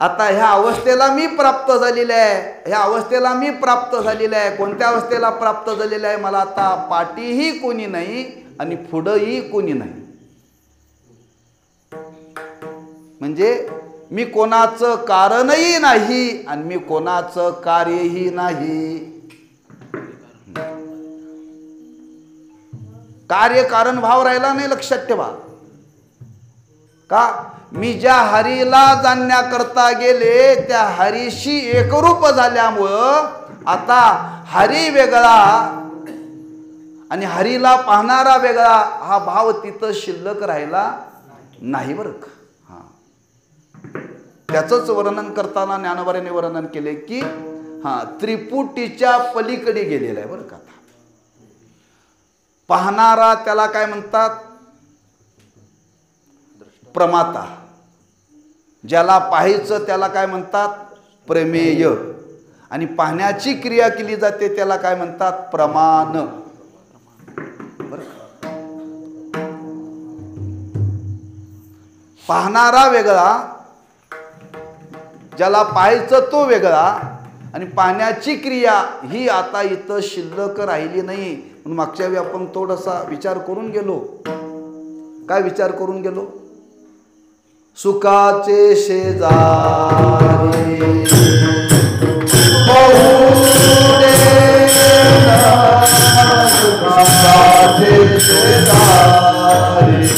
आता ह्या अवस्थेला मी प्राप्त झालेलं आहे, ह्या अवस्थेला मी प्राप्त झालेलं आहे. कोणत्या अवस्थेला प्राप्त झालेलं आहे? मला आता पाठीही कोणी नाही आणि पुढंही कोणी नाही. म्हणजे मी कोणाचं कारणही नाही आणि मी कोणाचं कार्यही नाही. कार्य कारण भाव राहिला नाही, लक्षात ठेवा. का? मी ज्या हरीला जाणण्याकरता गेले त्या हरीशी एकरूप झाल्यामुळं आता हरी वेगळा आणि हरीला पाहणारा वेगळा हा भाव तिथं शिल्लक राहिला नाही बरं का. त्याचंच वर्णन करताना ज्ञानोबाने वर्णन केले की त्रिपुटीच्या पलीकडे गेलेला आहे बरं का. पाहणारा त्याला काय म्हणतात? प्रमाता. ज्याला पाहायचं त्याला काय म्हणतात? प्रमेय. आणि पाहण्याची क्रिया केली जाते त्याला काय म्हणतात? प्रमाण. पाहणारा वेगळा, ज्याला पाहायचं तो वेगळा आणि पाहण्याची क्रिया ही आता इथं शिल्लक राहिली नाही. म्हणून मागच्या वेळी आपण थोडासा विचार करून गेलो. काय विचार करून गेलो? सुखाचे शेजारी सुखाचे शेजारी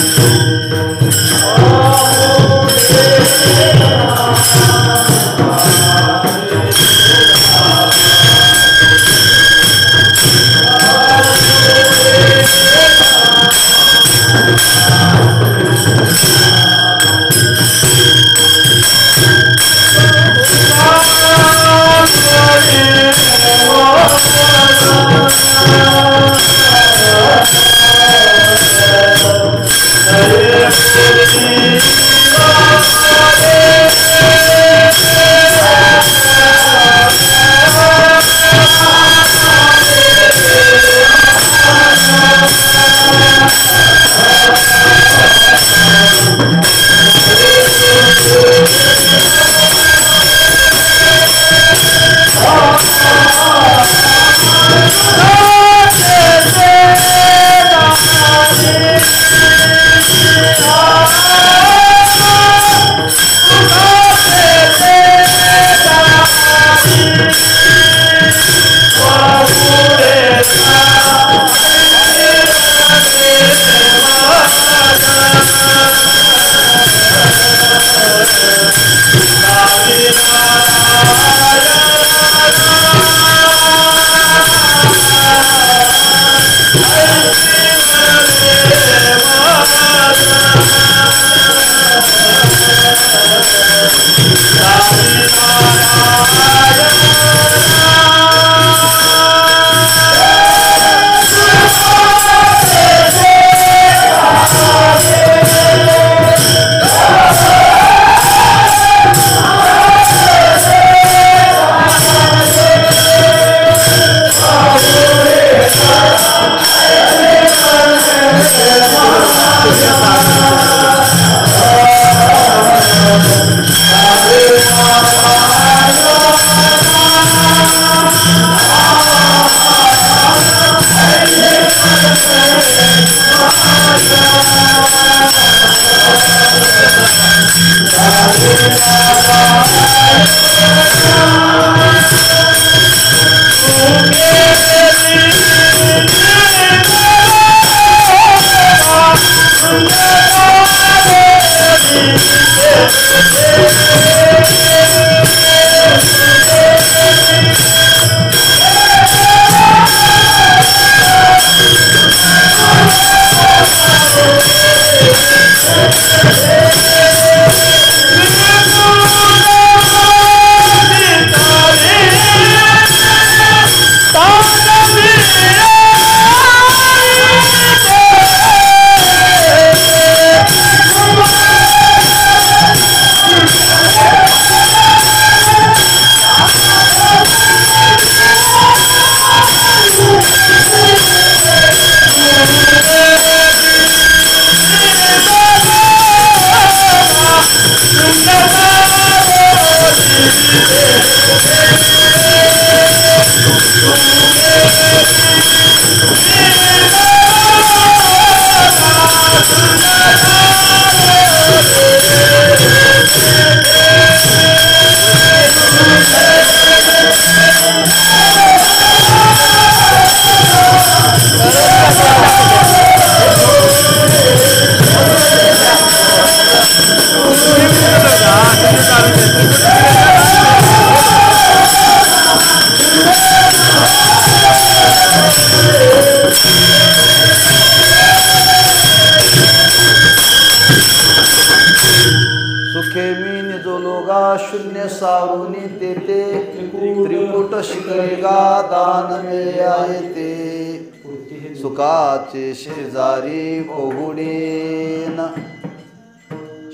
शून्य सावरुनी तेते त्रिकुट शिकरेगा दान में आये ते सुखाचे शेजारी पोहुडेन.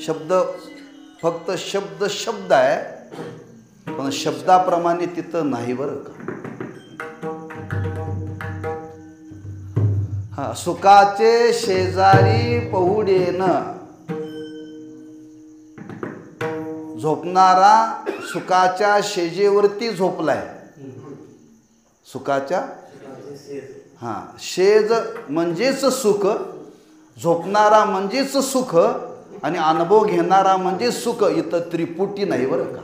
शब्द फक्त शब्द शब्द आहे, पण शब्दाप्रमाणे तिथं नाही बरं का. हा, सुखाचे शेजारी पोहुडेन. झोपणारा सुखाच्या शेजेवरती झोपलाय. सुखाच्या हा, शेज म्हणजेच सुख, झोपणारा म्हणजेच सुख आणि अनुभव घेणारा म्हणजे सुख. इथं त्रिपुटी नाही बरं का.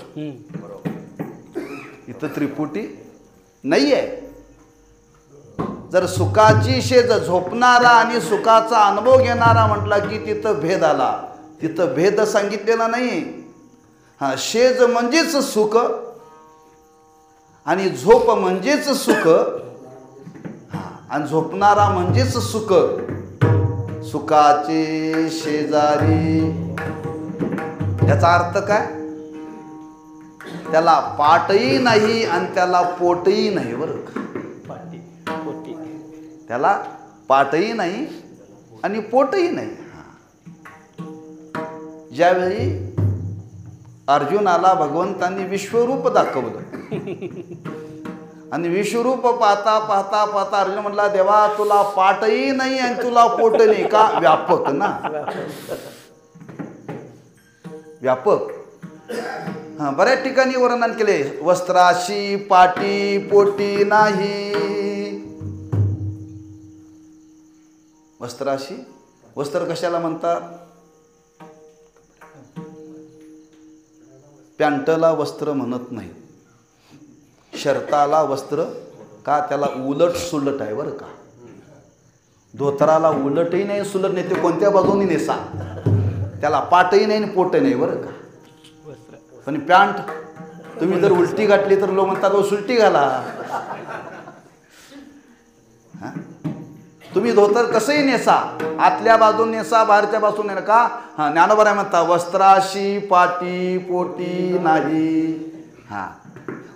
इथं त्रिपुटी नाही आहे. जर सुखाची शेज झोपणारा आणि सुखाचा अनुभव घेणारा म्हटला की तिथं भेद आला. तिथं भेद सांगितलेला नाही. हा, शेज म्हणजेच सुख आणि झोप म्हणजेच सुख. हा, आणि झोपणारा म्हणजेच सुख. सुखाचे शेजारी याचा अर्थ काय? त्याला पाठही नाही आणि त्याला पोटही नाही बरं का. त्याला पाठही नाही आणि पोटही नाही. ज्यावेळी अर्जुनाला भगवंतांनी विश्वरूप दाखवलं आणि विश्वरूप पाहता पाहता पाहता अर्जुन म्हटला, देवा तुला पाठही नाही आणि तुला पोट नाही का? व्यापक ना, व्यापक. हा, बऱ्याच ठिकाणी वर्णन केले. वस्त्राशी पाटी पोटी नाही. वस्त्राशी, वस्त्र कशाला म्हणतात? पॅन्टला वस्त्र म्हणत नाही. शर्टाला वस्त्र का? त्याला उलट सुलट आहे बरं का. धोतराला उलटही नाही सुलट नाही, ते कोणत्या बाजूने नेसा. त्याला पाटही नाही आणि पोटही नाही बरं का. पण पॅन्ट तुम्ही जर उलटी घातली तर लोक म्हणतात सुलटी घाला. हा, तुम्ही धोतर कसंही नेसा, आतल्या बाजून नेसा बाहेरच्या बाजून नेसा का. हा, ज्ञानोबा म्हणता वस्त्राशी पाटी पोटी नाही. हा,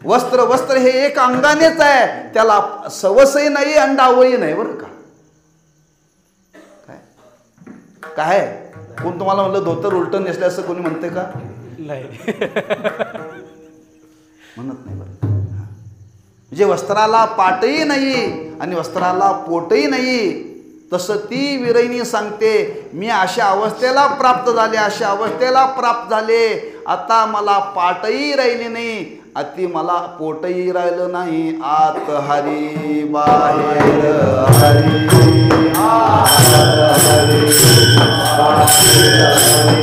वस्त्र वस्त्र हे एक अंगानेच आहे, त्याला सवसही नाही आणि डावही नाही बरं का. काय काय कोण तुम्हाला म्हणलं धोतर उलट नेसले असं कोणी म्हणते का? नाही, म्हणत नाही बरं. म्हणजे वस्त्राला पाटही नाही आणि वस्त्राला पोटही नाही. तसं ती विरहिणी सांगते, मी अशा अवस्थेला प्राप्त झाले, अशा अवस्थेला प्राप्त झाले. आता मला पाटही राहिली नाही, अति मला पोटही राहिलं नाही. आत हरी बाहेर हरी, आत हरी बाहेर हरी.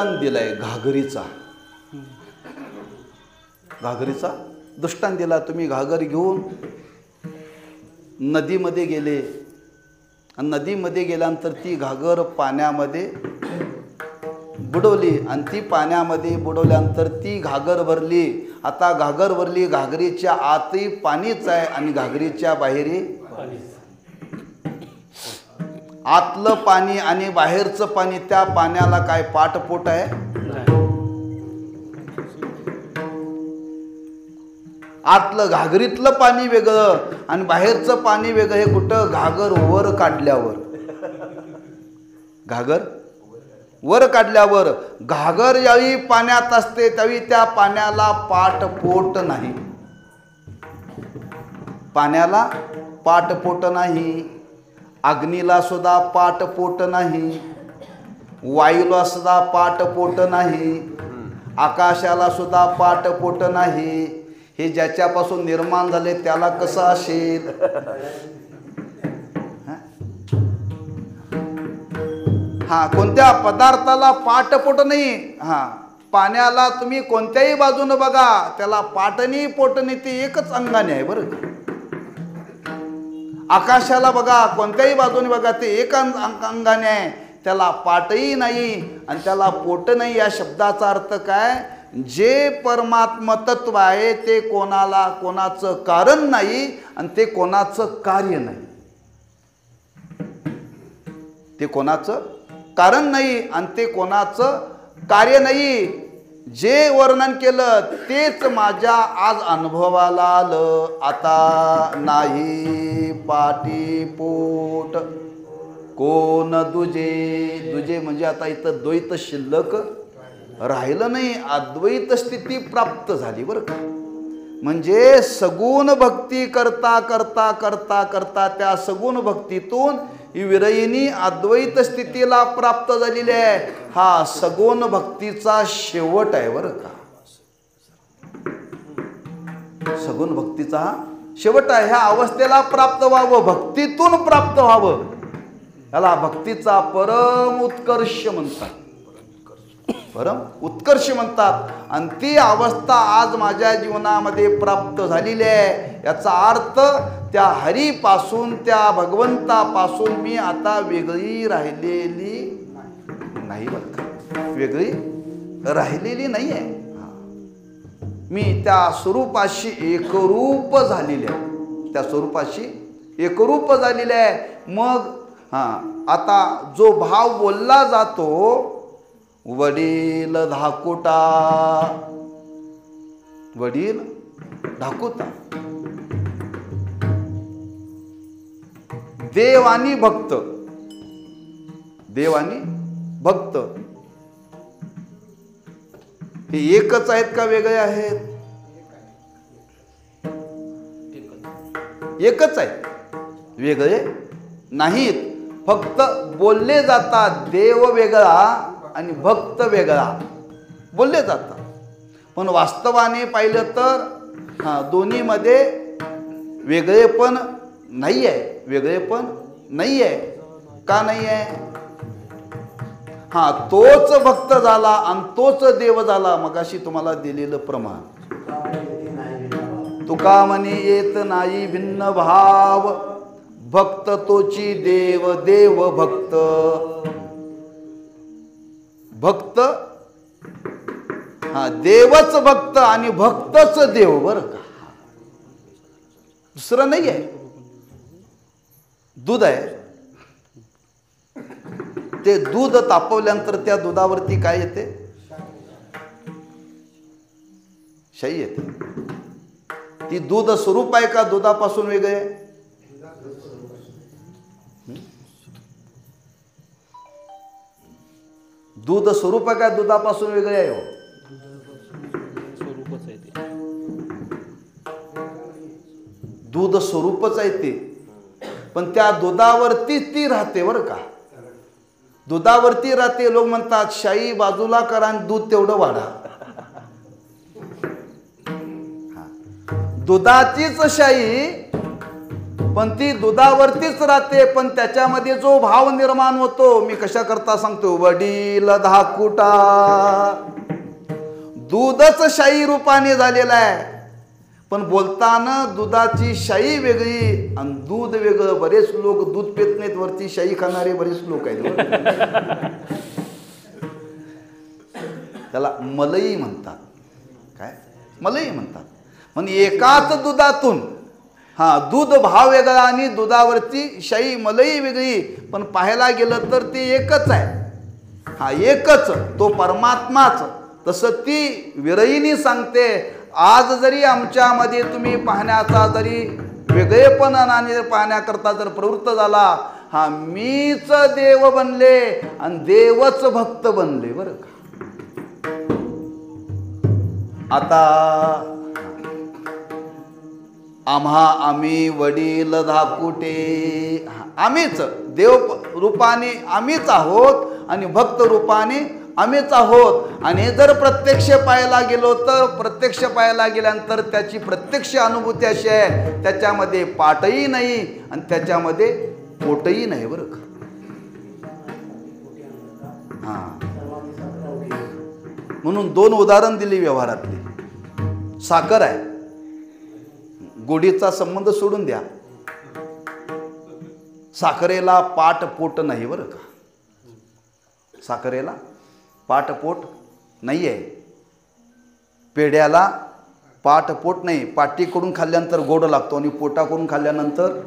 दृष्टांत दिलाय घागरीचा. घागरीचा दृष्टांत दिला. तुम्ही घागर घेऊन नदीमध्ये गेले आणि नदीमध्ये गेल्यानंतर ती घागर पाण्यामध्ये बुडवली आणि ती पाण्यामध्ये बुडवल्यानंतर ती घागर भरली. आता घागर भरली, घागरीच्या आतही पाणीच आहे आणि घागरीच्या बाहेरही आतलं पाणी आणि बाहेरचं पाणी. त्या पाण्याला काय पाठपोट आहे? आतलं घागरीतलं पाणी वेगळं आणि बाहेरचं पाणी वेगळं. हे कुठं? घागर वर काढल्यावर. घागर वर काढल्यावर. घागर ज्यावेळी पाण्यात असते त्यावेळी त्या पाण्याला पाठपोट नाही. पाण्याला पाठपोट नाही. अग्नीला सुद्धा पाठपोट नाही. वायूला सुद्धा पाठपोट नाही. आकाशाला सुद्धा पाठपोट नाही. हे ज्याच्यापासून निर्माण झाले त्याला कसं असेल? हा, कोणत्या पदार्थाला पाठपोट नाही. हा, पाण्याला तुम्ही कोणत्याही बाजूने बघा त्याला पाटणी पोटणी ते एकच अंगाने आहे बरं. आकाशाला बघा कोणत्याही बाजूने बघा ते एक अंगाने आहे, त्याला पाटही नाही आणि त्याला पोट नाही. या शब्दाचा अर्थ काय? जे परमात्म तत्व आहे ते कोणाचं कारण नाही आणि ते कोणाचं कार्य नाही. ते कोणाचं कारण नाही आणि ते कोणाचं कार्य नाही. जे वर्णन केलं तेच माझ्या आज अनुभवाला आलं. आता नाही पाटी पोट कोण दुजे. दुजे म्हणजे आता इथं द्वैत शिल्लक राहिलं नाही. अद्वैत स्थिती प्राप्त झाली बरं का. म्हणजे सगुण भक्ती करता करता करता करता त्या सगुण भक्तीतून ही विरयिनी अद्वैत स्थितीला प्राप्त झालेली आहे. हा सगुण भक्तीचा शेवट आहे बरं का. सगुण भक्तीचा हा शेवट आहे. ह्या अवस्थेला प्राप्त व्हावं, भक्तीतून प्राप्त व्हावं, याला भक्तीचा परम उत्कर्ष म्हणतात. परम उत्कर्ष म्हणतात. आणि ती अवस्था आज माझ्या जीवनामध्ये प्राप्त झालेली आहे. याचा अर्थ त्या हरीपासून, त्या भगवंतापासून मी आता वेगळी राहिलेली नाही बरं का. वेगळी राहिलेली नाही आहे. मी त्या स्वरूपाशी एकरूप झालेली आहे. त्या स्वरूपाशी एकरूप झालेली आहे. मग आता जो भाव बोलला जातो, वडील धाकुटा, वडील धाकुटा, देव आणि भक्त, देव आणि भक्त हे एकच आहेत का वेगळे आहेत? एकच आहेत, वेगळे नाहीत. फक्त बोलले जातात. देव वेगळा आणि भक्त वेगळा बोलले जातात. पण वास्तवाने पाहिलं तर दोन्हीमध्ये वेगळेपण नाही आहे. वेगळेपण नाही आहे. का नाही आहे? तोच भक्त झाला आणि तोच देव झाला. मगाशी तुम्हाला दिलेलं प्रमाण. तुका म्हणे येत नाही भिन्न भाव, भक्त तोची देव, देव भक्त. भक्त देवच भक्त आणि भक्तच देव बरं का. दुसरं नाही आहे. दूध आहे, ते दूध तापवल्यानंतर त्या दुधावरती काय येते? शाई येते. ती दूध स्वरूप आहे का दुधापासून वेगळे आहे? दूध स्वरूप आहे का दुधापासून वेगळे आहे? स्वरूपच आहे ते. दूध स्वरूपच आहे ते. पण त्या दुधावरती ती राहते बरं का. दुधावरती राहते. लोक म्हणतात शाई बाजूला करा आणि दूध तेवढं वाढा. दुधाचीच शाई पण ती दुधावरतीच राहते, पण त्याच्यामध्ये जो भाव निर्माण होतो, मी कशा करता सांगतो, वडील धाकुटा, दूधच शाई रूपाने झालेलं आहे, पण बोलताना दुधाची शाई वेगळी आणि दूध वेगळं. बरेच लोक दूध पित नाहीत, वरती शाई खाणारे बरेच लोक आहेत. त्याला मलई म्हणतात. काय मलई म्हणतात. म्हणजे एकाच दुधातून दूध भाव वेगळा आणि दुधावरती शाई मलई वेगळी, पण पाहायला गेलं तर ती एकच आहे. एकच तो परमात्माच. तसं ती विरयिनी सांगते, आज जरी आमच्यामध्ये तुम्ही पाहण्याचा जरी वेगळेपणाने पाहण्याकरता जर प्रवृत्त झाला, मीच देव बनले आणि देवच भक्त बनले. बरं का. आता आम्ही वडील धाकुटे, आम्हीच देव रूपाने आम्हीच आहोत आणि भक्त रूपाने आम्हीच आहोत. आणि जर प्रत्यक्ष पाहायला गेलो तर प्रत्यक्ष पाहायला गेल्यानंतर त्याची प्रत्यक्ष अनुभूती अशी आहे, त्याच्यामध्ये पाठही नाही आणि त्याच्यामध्ये पोटही नाही. बरं का. म्हणून दोन उदाहरण दिली व्यवहारातली. साखर आहे, गोडीचा संबंध सोडून द्या, साखरेला पाट पोट नाही. बरं का. साखरेला पाट पोट नाही आहे, पेढ्याला पाट पोट नाही. पाटीकडून खाल्ल्यानंतर गोड लागतो आणि पोटाकडून खाल्ल्यानंतर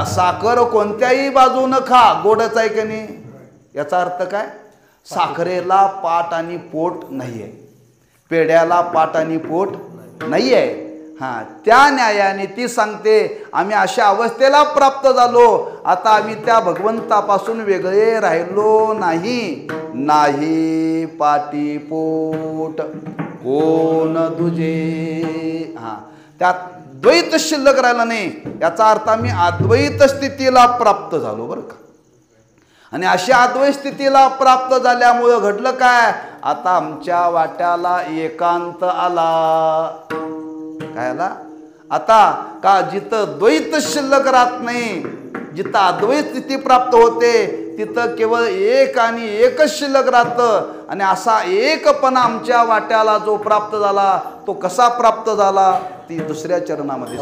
साखर कोणत्याही बाजूनं खा, गोडच आहे की नाही. याचा अर्थ काय, साखरेला पाट आणि पोट नाही आहे, पेढ्याला पाट आणि पोट नाही आहे. त्या न्यायाने ती सांगते, आम्ही अशा अवस्थेला प्राप्त झालो, आता आम्ही त्या भगवंतापासून वेगळे राहिलो नाही. नाही पाटी पोट कोण तुझे, त्यात द्वैत शिल्लक राहिला नाही. याचा अर्थ आम्ही अद्वैत स्थितीला प्राप्त झालो. बरं का. आणि अशा अद्वैत स्थितीला प्राप्त झाल्यामुळं घडलं काय, आता आमच्या वाट्याला एकांत आला. काय आला आता, का जिथं द्वैत शिल्लक राहत नाही, जिथं अद्वैत स्थिती प्राप्त होते, तिथं केवळ एक आणि एकच शिल्लक राहतं. आणि असा एकपणा आमच्या वाट्याला जो प्राप्त झाला, तो कसा प्राप्त झाला, ती दुसऱ्या चरणामध्ये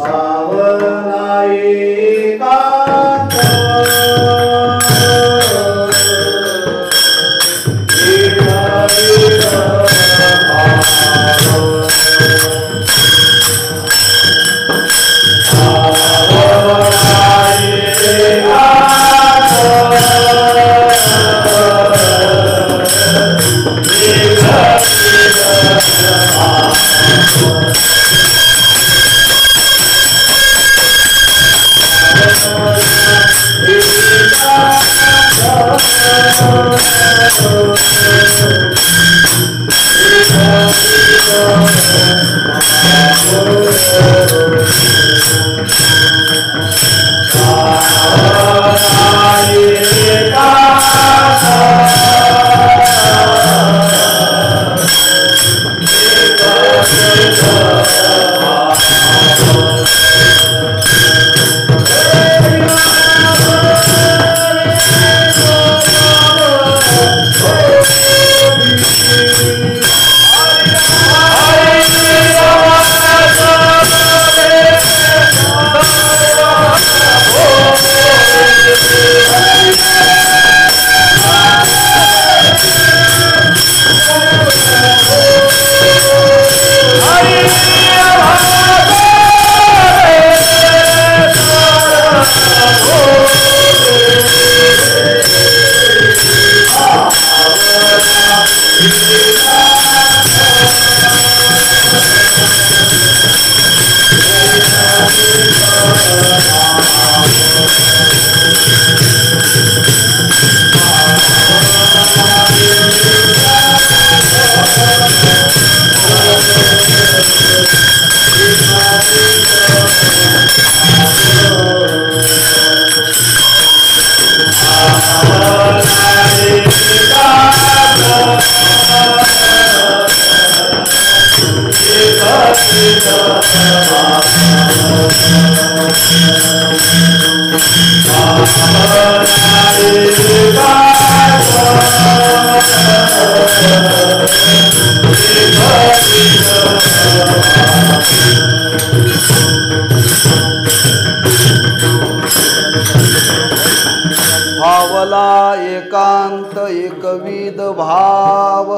भावला एकांत एकविध भाव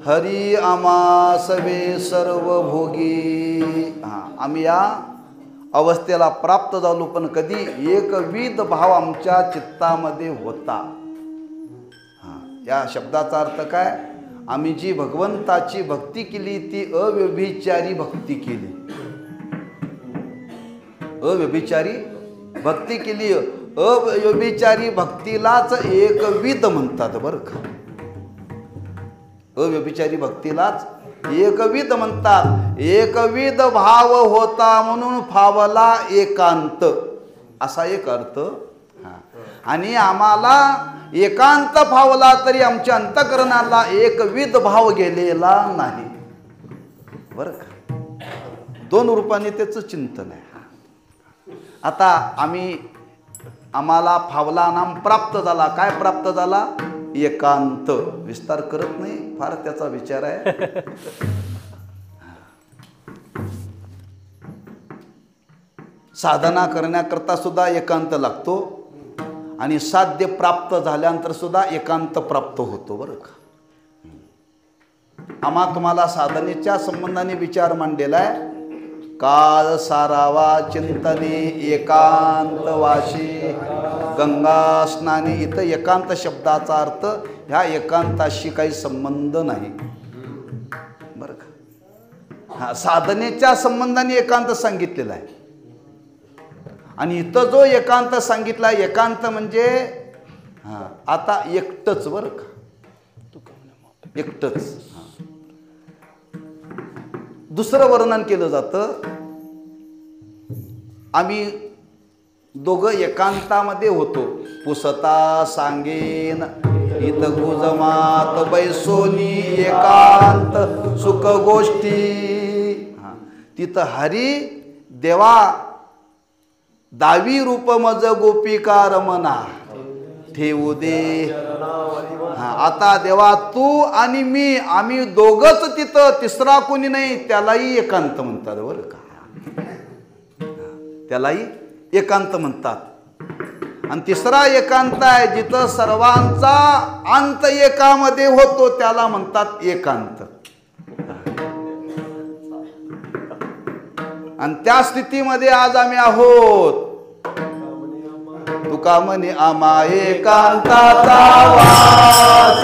हरी आमासवे सर्व भोगी. आम्ही या अवस्थेला प्राप्त झालो, पण कधी एकविध भाव आमच्या चित्तामध्ये होता. या शब्दाचा अर्थ काय? आम्ही जी भगवंताची भक्ती केली ती अव्यभिचारी भक्ती केली. अव्यभिचारी भक्ती केली. अव्यभिचारी भक्तीलाच एकविध म्हणतात बरं का. अव्यभिचारी भक्तीलाच एकविध म्हणतात. एकविध भाव होता म्हणून फावला एकांत, असा एक अर्थ. आणि आम्हाला एकांत फावला तरी आमच्या अंतःकरणाला एकविध भाव गेलेला नाही बरं का. दोन रूपाने त्याचं चिंतन आहे. आता आम्हाला फावला नाम प्राप्त झाला. काय प्राप्त झाला? एकांत. विस्तार करत नाही, फार त्याचा विचार आहे. साधना करण्याकरता सुद्धा एकांत लागतो आणि साध्य प्राप्त झाल्यानंतर सुद्धा एकांत प्राप्त होतो बरं का. तुम्हाला साधनेच्या संबंधाने विचार मांडलेला आहे. काल सारावा चिंतने एकांत वाशी गंगा स्नानी. इथं एकांत शब्दाचा अर्थ ह्या एकांताशी काही संबंध नाही बरं का. साधनेच्या संबंधाने एकांत सांगितलेला आहे. आणि इथं जो एकांत सांगितला, एकांत म्हणजे आता एकटंच बरं का. एकटंच. दुसरं वर्णन केलं जातं. आम्ही दोघं एकांतामध्ये होतो. पुसता सांगेन इत गुजमात बैसोनी एकांत सुख गोष्टी. तिथं हरी देवा दावी रूप मज गोपिका रमना ठेवू दे. आता देवा तू आणि मी, आम्ही दोघंच तिथं, तिसरा कोणी नाही. त्यालाही एकांत म्हणतात बरं का. त्यालाही एकांत म्हणतात. आणि तिसरा एकांत आहे जिथं सर्वांचा अंत एकामध्ये होतो, त्याला म्हणतात एकांत. आणि त्या स्थितीमध्ये आज आम्ही आहोत. तुका म्हणे आम्हा एकांताचा वास.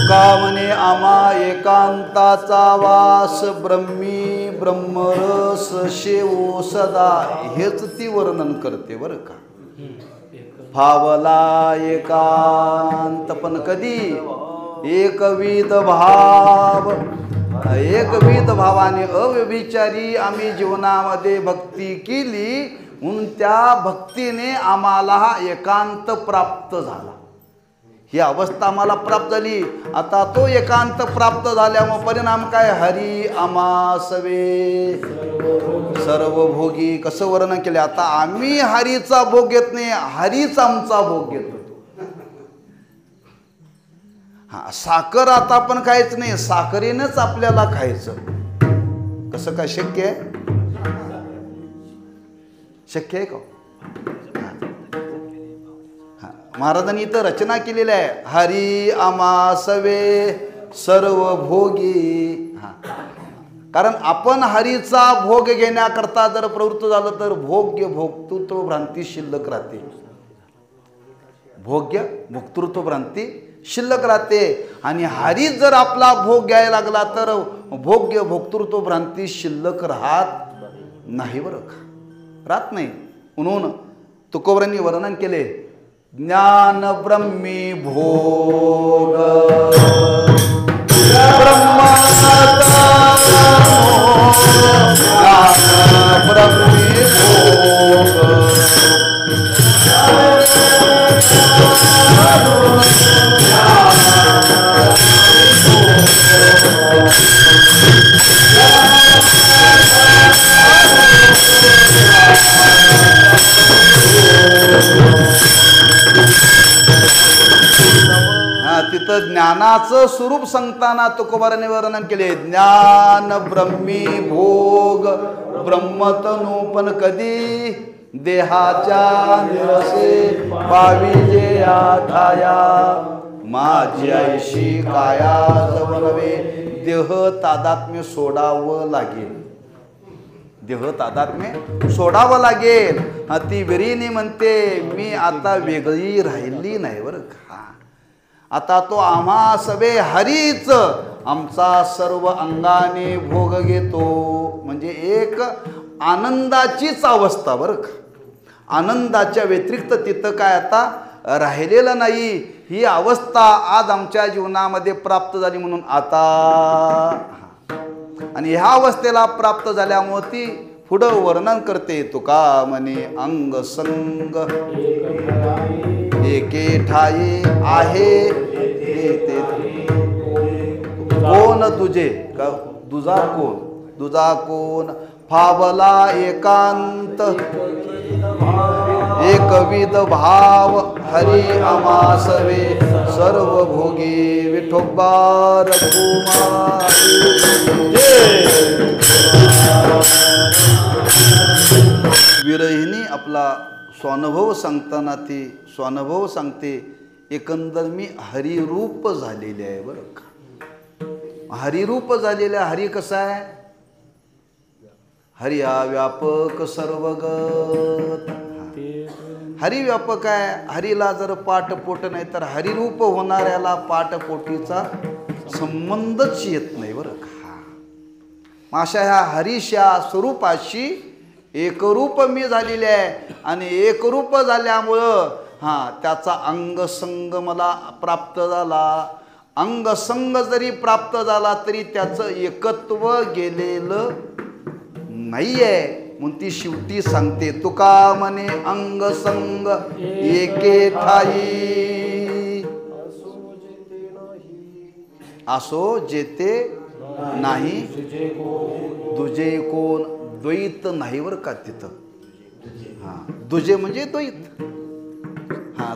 तुका म्हणे आम्हा एकांताचा वास ब्रह्मी ब्रह्मरस शेवो सदा, हेच ती वर्णन करते बरं का. भावला एकांत पण कधी एकविध भाव, एकविध भावाने अव्यभिचारी आम्ही जीवनामध्ये भक्ती केली म्हणून त्या भक्तीने आम्हाला हा एकांत प्राप्त झाला. ही अवस्था आम्हाला प्राप्त झाली. आता तो एकांत प्राप्त झाल्यामुळे परिणाम काय, हरी आमासवे सर्व भोगी. कसं वर्णन केले, आता आम्ही हरीचा भोग घेत नाही, हरीच आमचा भोग घेतो. हा, साखर आता आपण खायचं नाही, साखरेनंच आपल्याला खायचं. कसं काय शक्य आहे? शक्य आहे का? महाराजांनी इथं रचना केलेल्या आहे, हरी आमासवे सर्व भोगी. हा, कारण आपण हरीचा भोग घेण्याकरता जर प्रवृत्त झालं तर भोग्य भोक्तृत्व भ्रांती शिल्लक राहते. भोग्य भोक्तृत्व भ्रांती शिल्लक राहते. आणि हरीच जर आपला भोग घ्यायला लागला तर भोग्य भोक्तृत्व भ्रांती शिल्लक राहत नाही बरं का, राहत नाही. म्हणून तुकोबरांनी वर्णन केले, ज्ञान ब्रह्मी भोग ज्ञान ब्रह्मी भोग. तिथं ज्ञानाचं स्वरूप सांगताना तुकोबाराने वर्णन केले, ज्ञान ब्रह्मी भोग ब्रह्मतनु पण कधी देहाच्या निरसे पाविजे आठाया माझी ऐशी काया जवळवे. देह तादात्म्य सोडावं लागेल, देह तादात्म्य सोडावं लागेल. ती विरीने म्हणते, मी आता वेगळी राहिली नाही बरं का. आता तो आम्हा सवे हरीच आमचा सर्व अंगाने भोग घेतो. म्हणजे एक आनंदाचीच अवस्था बरं का. आनंदाच्या व्यतिरिक्त तिथं काय आता राहिलेलं नाही. ही अवस्था आज आमच्या जीवनामध्ये प्राप्त झाली म्हणून आता, आणि ह्या अवस्थेला प्राप्त झाल्यामुळे ती पुढं वर्णन करते. तुका म्हणे अंग संग एके ठाई आहे ते कोण तुझे का, तुझा कोण, तुझा कोण फावला एकांत एकविध भाव हरी आमासवे सर्व भोगी. विठोबा रघुमाई विरहिणी आपला स्वानुभव सांगताना ती स्वानुभव सांगते, एकंदर मी हरिरूप झालेले आहे बरं का. हरिरूप झालेले. हरी कसा आहे, हरिया व्यापक सर्वगत. हरी व्यापक आहे. हरीला जर पाठपोट नाही तर हरिरूप होणाऱ्याला पाठपोटीचा संबंधच येत नाही बरं का. अशा ह्या हरीशा स्वरूपाशी एकरूप मी झालेले आहे. आणि एकरूप झाल्यामुळं त्याचा अंगसंग मला प्राप्त झाला. अंगसंग जरी प्राप्त झाला तरी त्याचं एकत्व गेलेलं नाहीये. म्हणून ती शेवटी सांगते, तुका म्हणे अंगसंग एके ठाई असो जेते नाही दुजे कोण. द्वैत नाही बरं का तिथं. दुजे म्हणजे द्वैत.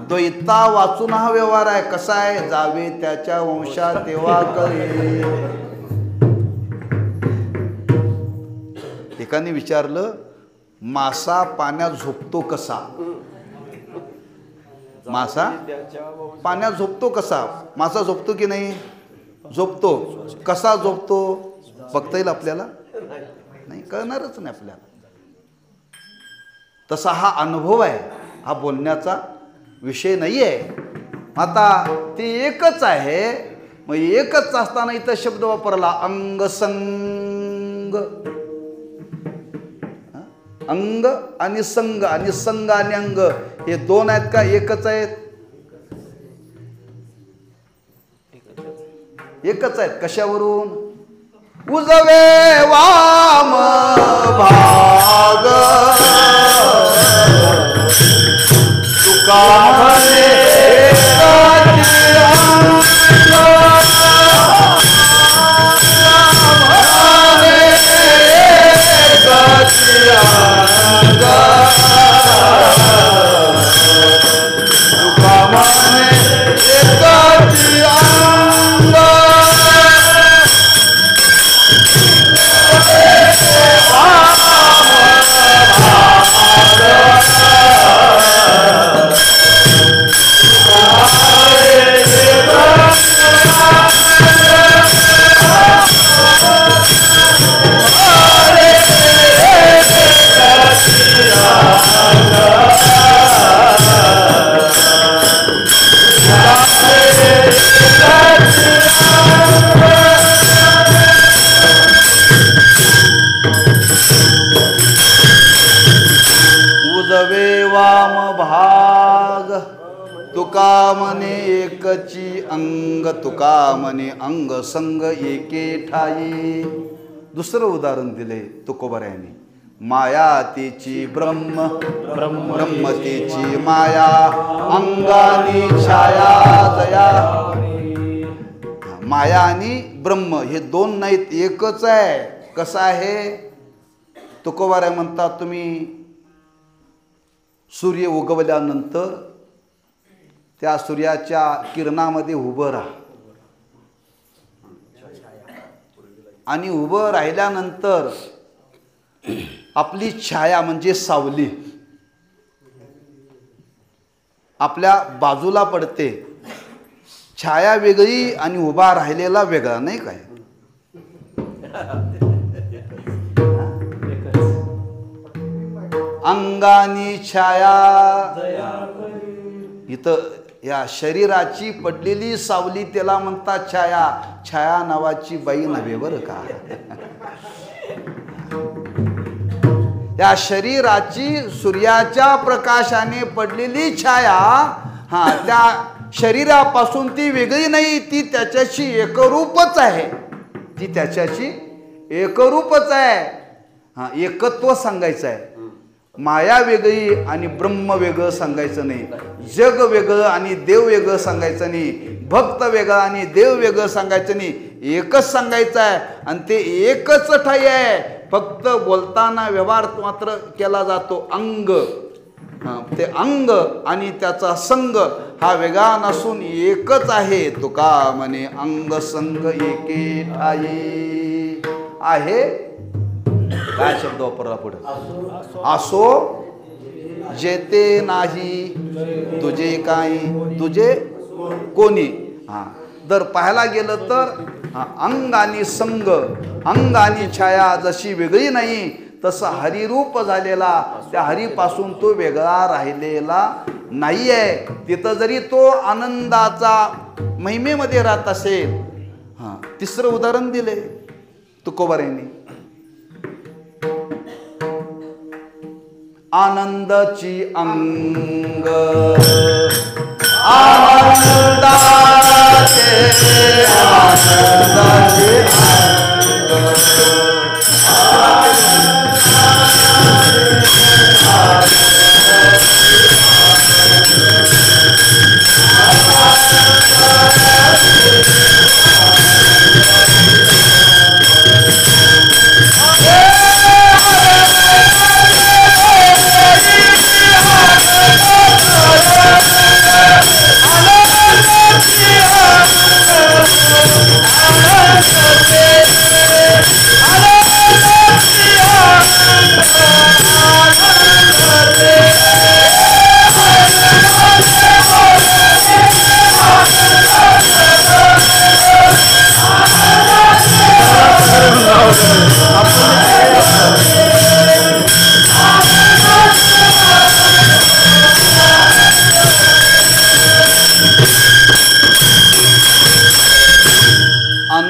द्वैता वाचून हा व्यवहार आहे. कसा आहे? जावे त्याच्या वंशात तेव्हा कळे. एकाने विचारलं, मासा पाण्यात झोपतो कसा? मासा पाण्यात झोपतो कसा? मासा झोपतो की नाही? झोपतो. कसा झोपतो बघता येईल आपल्याला? नाही, कळणारच नाही आपल्याला. तसा हा अनुभव आहे, हा बोलण्याचा विषय नाही आहे. आता ते एकच आहे. मग एकच असताना इथं शब्द वापरला अंग संग. अंग आणि संग, आणि संग आणि अंग हे दोन आहेत का एकच आहेत? एकच आहेत. कशावरून? उजवे वाम भाग तुका म्हणे तुका म्हणे एकची अंग, तुका म्हणे अंग संग एके ठाई. दुसरं उदाहरण दिले तुकोबरायांनी. माया तिची ब्रह्म, ब्रह्म तिची माया, अंगानी छाया जया. माया आणि ब्रह्म हे दोन नाहीत, एकच आहे. कसं आहे? तुकोबाराय म्हणतात, तुम्ही सूर्य उगवल्यानंतर त्या सूर्याच्या किरणामध्ये उभं राहा, आणि उभं राहिल्यानंतर आपली छाया म्हणजे सावली आपल्या बाजूला पडते. छाया वेगळी आणि उभा राहिलेला वेगळा, नाही काय? अंगानी छाया. इथं या शरीराची पडलेली सावली त्याला म्हणतात छाया. छाया नावाची बाई नव्हे बरं का. या शरीराची सूर्याच्या प्रकाशाने पडलेली छाया, त्या शरीरापासून ती वेगळी नाही, ती त्याच्याशी एकरूपच आहे. ती त्याच्याशी एकरूपच आहे. एकत्व सांगायचं आहे. माया वेगळी आणि ब्रह्म वेगळं सांगायचं नाही. जग वेगळं आणि देव वेगळं सांगायचं नाही. भक्त वेगळा आणि देव वेगळं सांगायचं नाही. एकच सांगायचं आहे, आणि ते एकच ठाई आहे. फक्त बोलताना व्यवहार मात्र केला जातो. अंग, ते अंग आणि त्याचा संग हा वेगळा नसून एकच आहे. तुका म्हणे अंग संग एके ठाई आहे. काय शब्द वापरला पुढे? असो जेते नाही तुझे काही, तुझे कोणी. जर पाहायला गेलं तर अंग आणि संग, अंग आणि छाया जशी वेगळी नाही, तसं हरिरूप झालेला, त्या हरीपासून तो वेगळा राहिलेला नाही आहे. तिथं जरी तो आनंदाचा महिमेमध्ये राहत असेल. तिसरं उदाहरण दिले तुकोबारायांनी. आनंदाची अंग, आनंदाचे आनंदाचे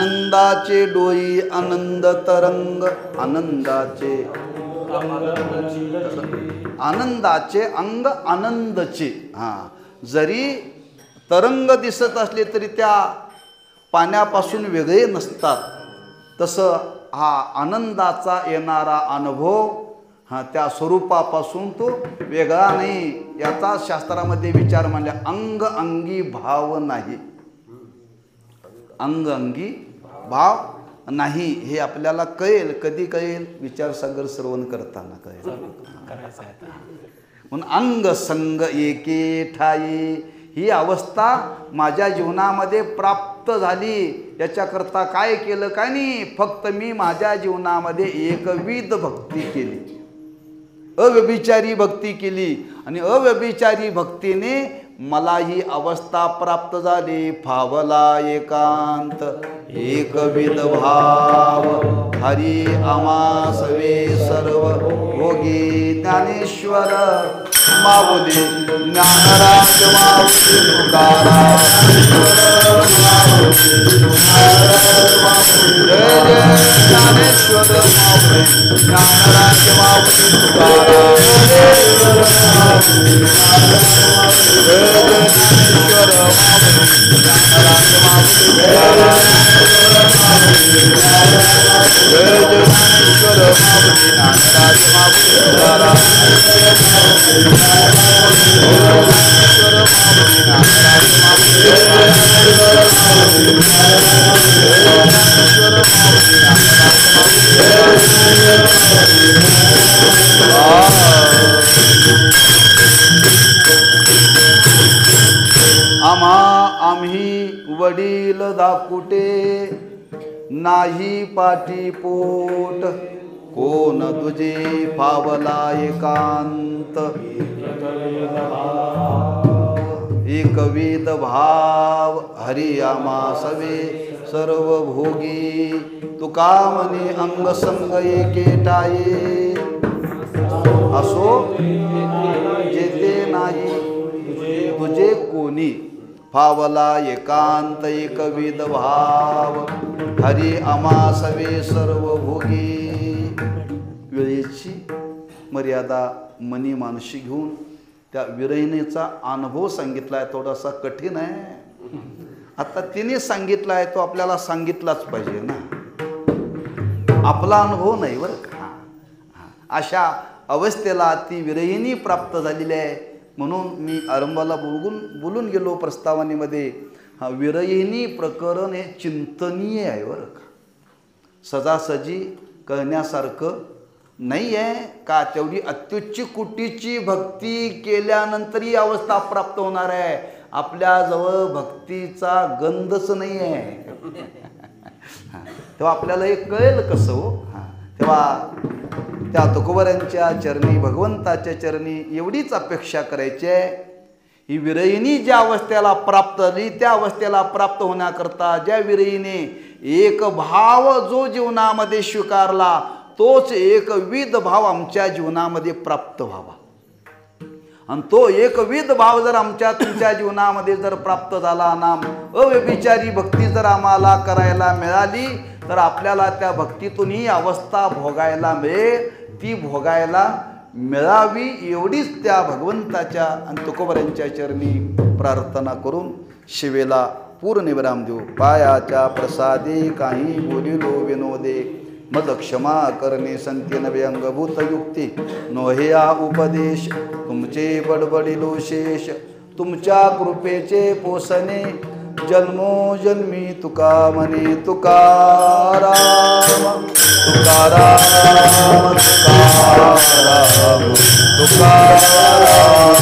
आनंदाचे डोई आनंद तरंग, आनंदाचे आनंदाचे अंग आनंदचे. जरी तरंग दिसत असले तरी त्या पाण्यापासून वेगळे नसतात. तसं हा आनंदाचा येणारा अनुभव त्या स्वरूपापासून तो वेगळा नाही. याचा शास्त्रामध्ये विचार म्हणजे अंग अंगी भाव नाही. अंग अंगी भाव नाही हे आपल्याला कळेल. कधी कळेल? विचारसागर श्रवण करताना कळेल. म्हणून अंग संग एके ठाई ही अवस्था माझ्या जीवनामध्ये प्राप्त झाली. याच्याकरता काय केलं? काय नाही, फक्त मी माझ्या जीवनामध्ये एकविध भक्ती केली, अव्यभिचारी भक्ती केली. आणि अव्यभिचारी भक्तीने मला ही अवस्था प्राप्त झाली. फावला एकांत एकविध भाव, हरी आमासवे सर्व भोगी. ज्ञानेश्वर माऊली ज्ञानराज माऊली तुकाराम, जय जय ज्ञानेश्वर माऊली ज्ञानराज माऊली तुकाराम, जय ज्ञानेश्वर माऊली ज्ञानराज माऊली तुकाराम, जय ज्ञानेश्वर माऊली ज्ञानराज माऊली तुकाराम, आम्ही वडील दाकुटे नाही पाठी पोट, कोण तुझे फावला एकांत एकविध भाव, हरी आमासवे सर्व भोगी. तुका म्हणे अंग संग एके ठाई, असो जेते नाही तुझे कोणी. फावला एकांत एकविध भाव, हरी आमासवे सर्व भोगी. वेळेची मर्यादा मनी मानशी घेऊन त्या विरहिणीचा अनुभव सांगितला आहे. थोडासा कठीण आहे. आता तिने सांगितला आहे तो आपल्याला सांगितलाच पाहिजे ना. आपला अनुभव नाही बरं का. अशा अवस्थेला ती विरहिणी प्राप्त झालेली आहे. म्हणून मी आरंभाला बोलून गेलो प्रस्तावनेमध्ये. विरहिणी प्रकरण हे चिंतनीय आहे बरं का. सजासजी कळण्यासारखं नाही आहे का. तेवढी अत्युच्च कुटीची भक्ती केल्यानंतर ही अवस्था प्राप्त होणार आहे. आपल्याजवळ भक्तीचा गंधच नाही आहे. तेव्हा आपल्याला हे कळेल कसं हो. तेव्हा त्या तुकोबऱ्यांच्या चरणी, भगवंताच्या चरणी एवढीच अपेक्षा करायची आहे. ही विरहिणी ज्या अवस्थेला प्राप्त झाली त्या अवस्थेला प्राप्त होण्याकरता ज्या विरहिणीने एक भाव जो जीवनामध्ये स्वीकारला तोच एकविध भाव आमच्या जीवनामध्ये प्राप्त व्हावा. आणि तो एकविध भाव जर आमच्या तुमच्या जीवनामध्ये जर प्राप्त झाला ना, अव्यभिचारी भक्ती जर आम्हाला करायला मिळाली तर आपल्याला त्या भक्तीतून ही अवस्था भोगायला मिळेल. ती भोगायला मिळावी एवढीच त्या भगवंताच्या आणि तुकोबऱ्यांच्या चरणी प्रार्थना करून शिवेला पूर्ण विराम देऊ. पायाच्या प्रसादे काही बोलिलो विनोदे, मद क्षमा करणे संती नवे अंगभूत युक्ती. नोहेया उपदेश तुमचे बडबडिलो शेष, तुमच्या कृपेचे पोसणे जन्मोजन्मी. तुका म्हणे तुकाराम तुकाराम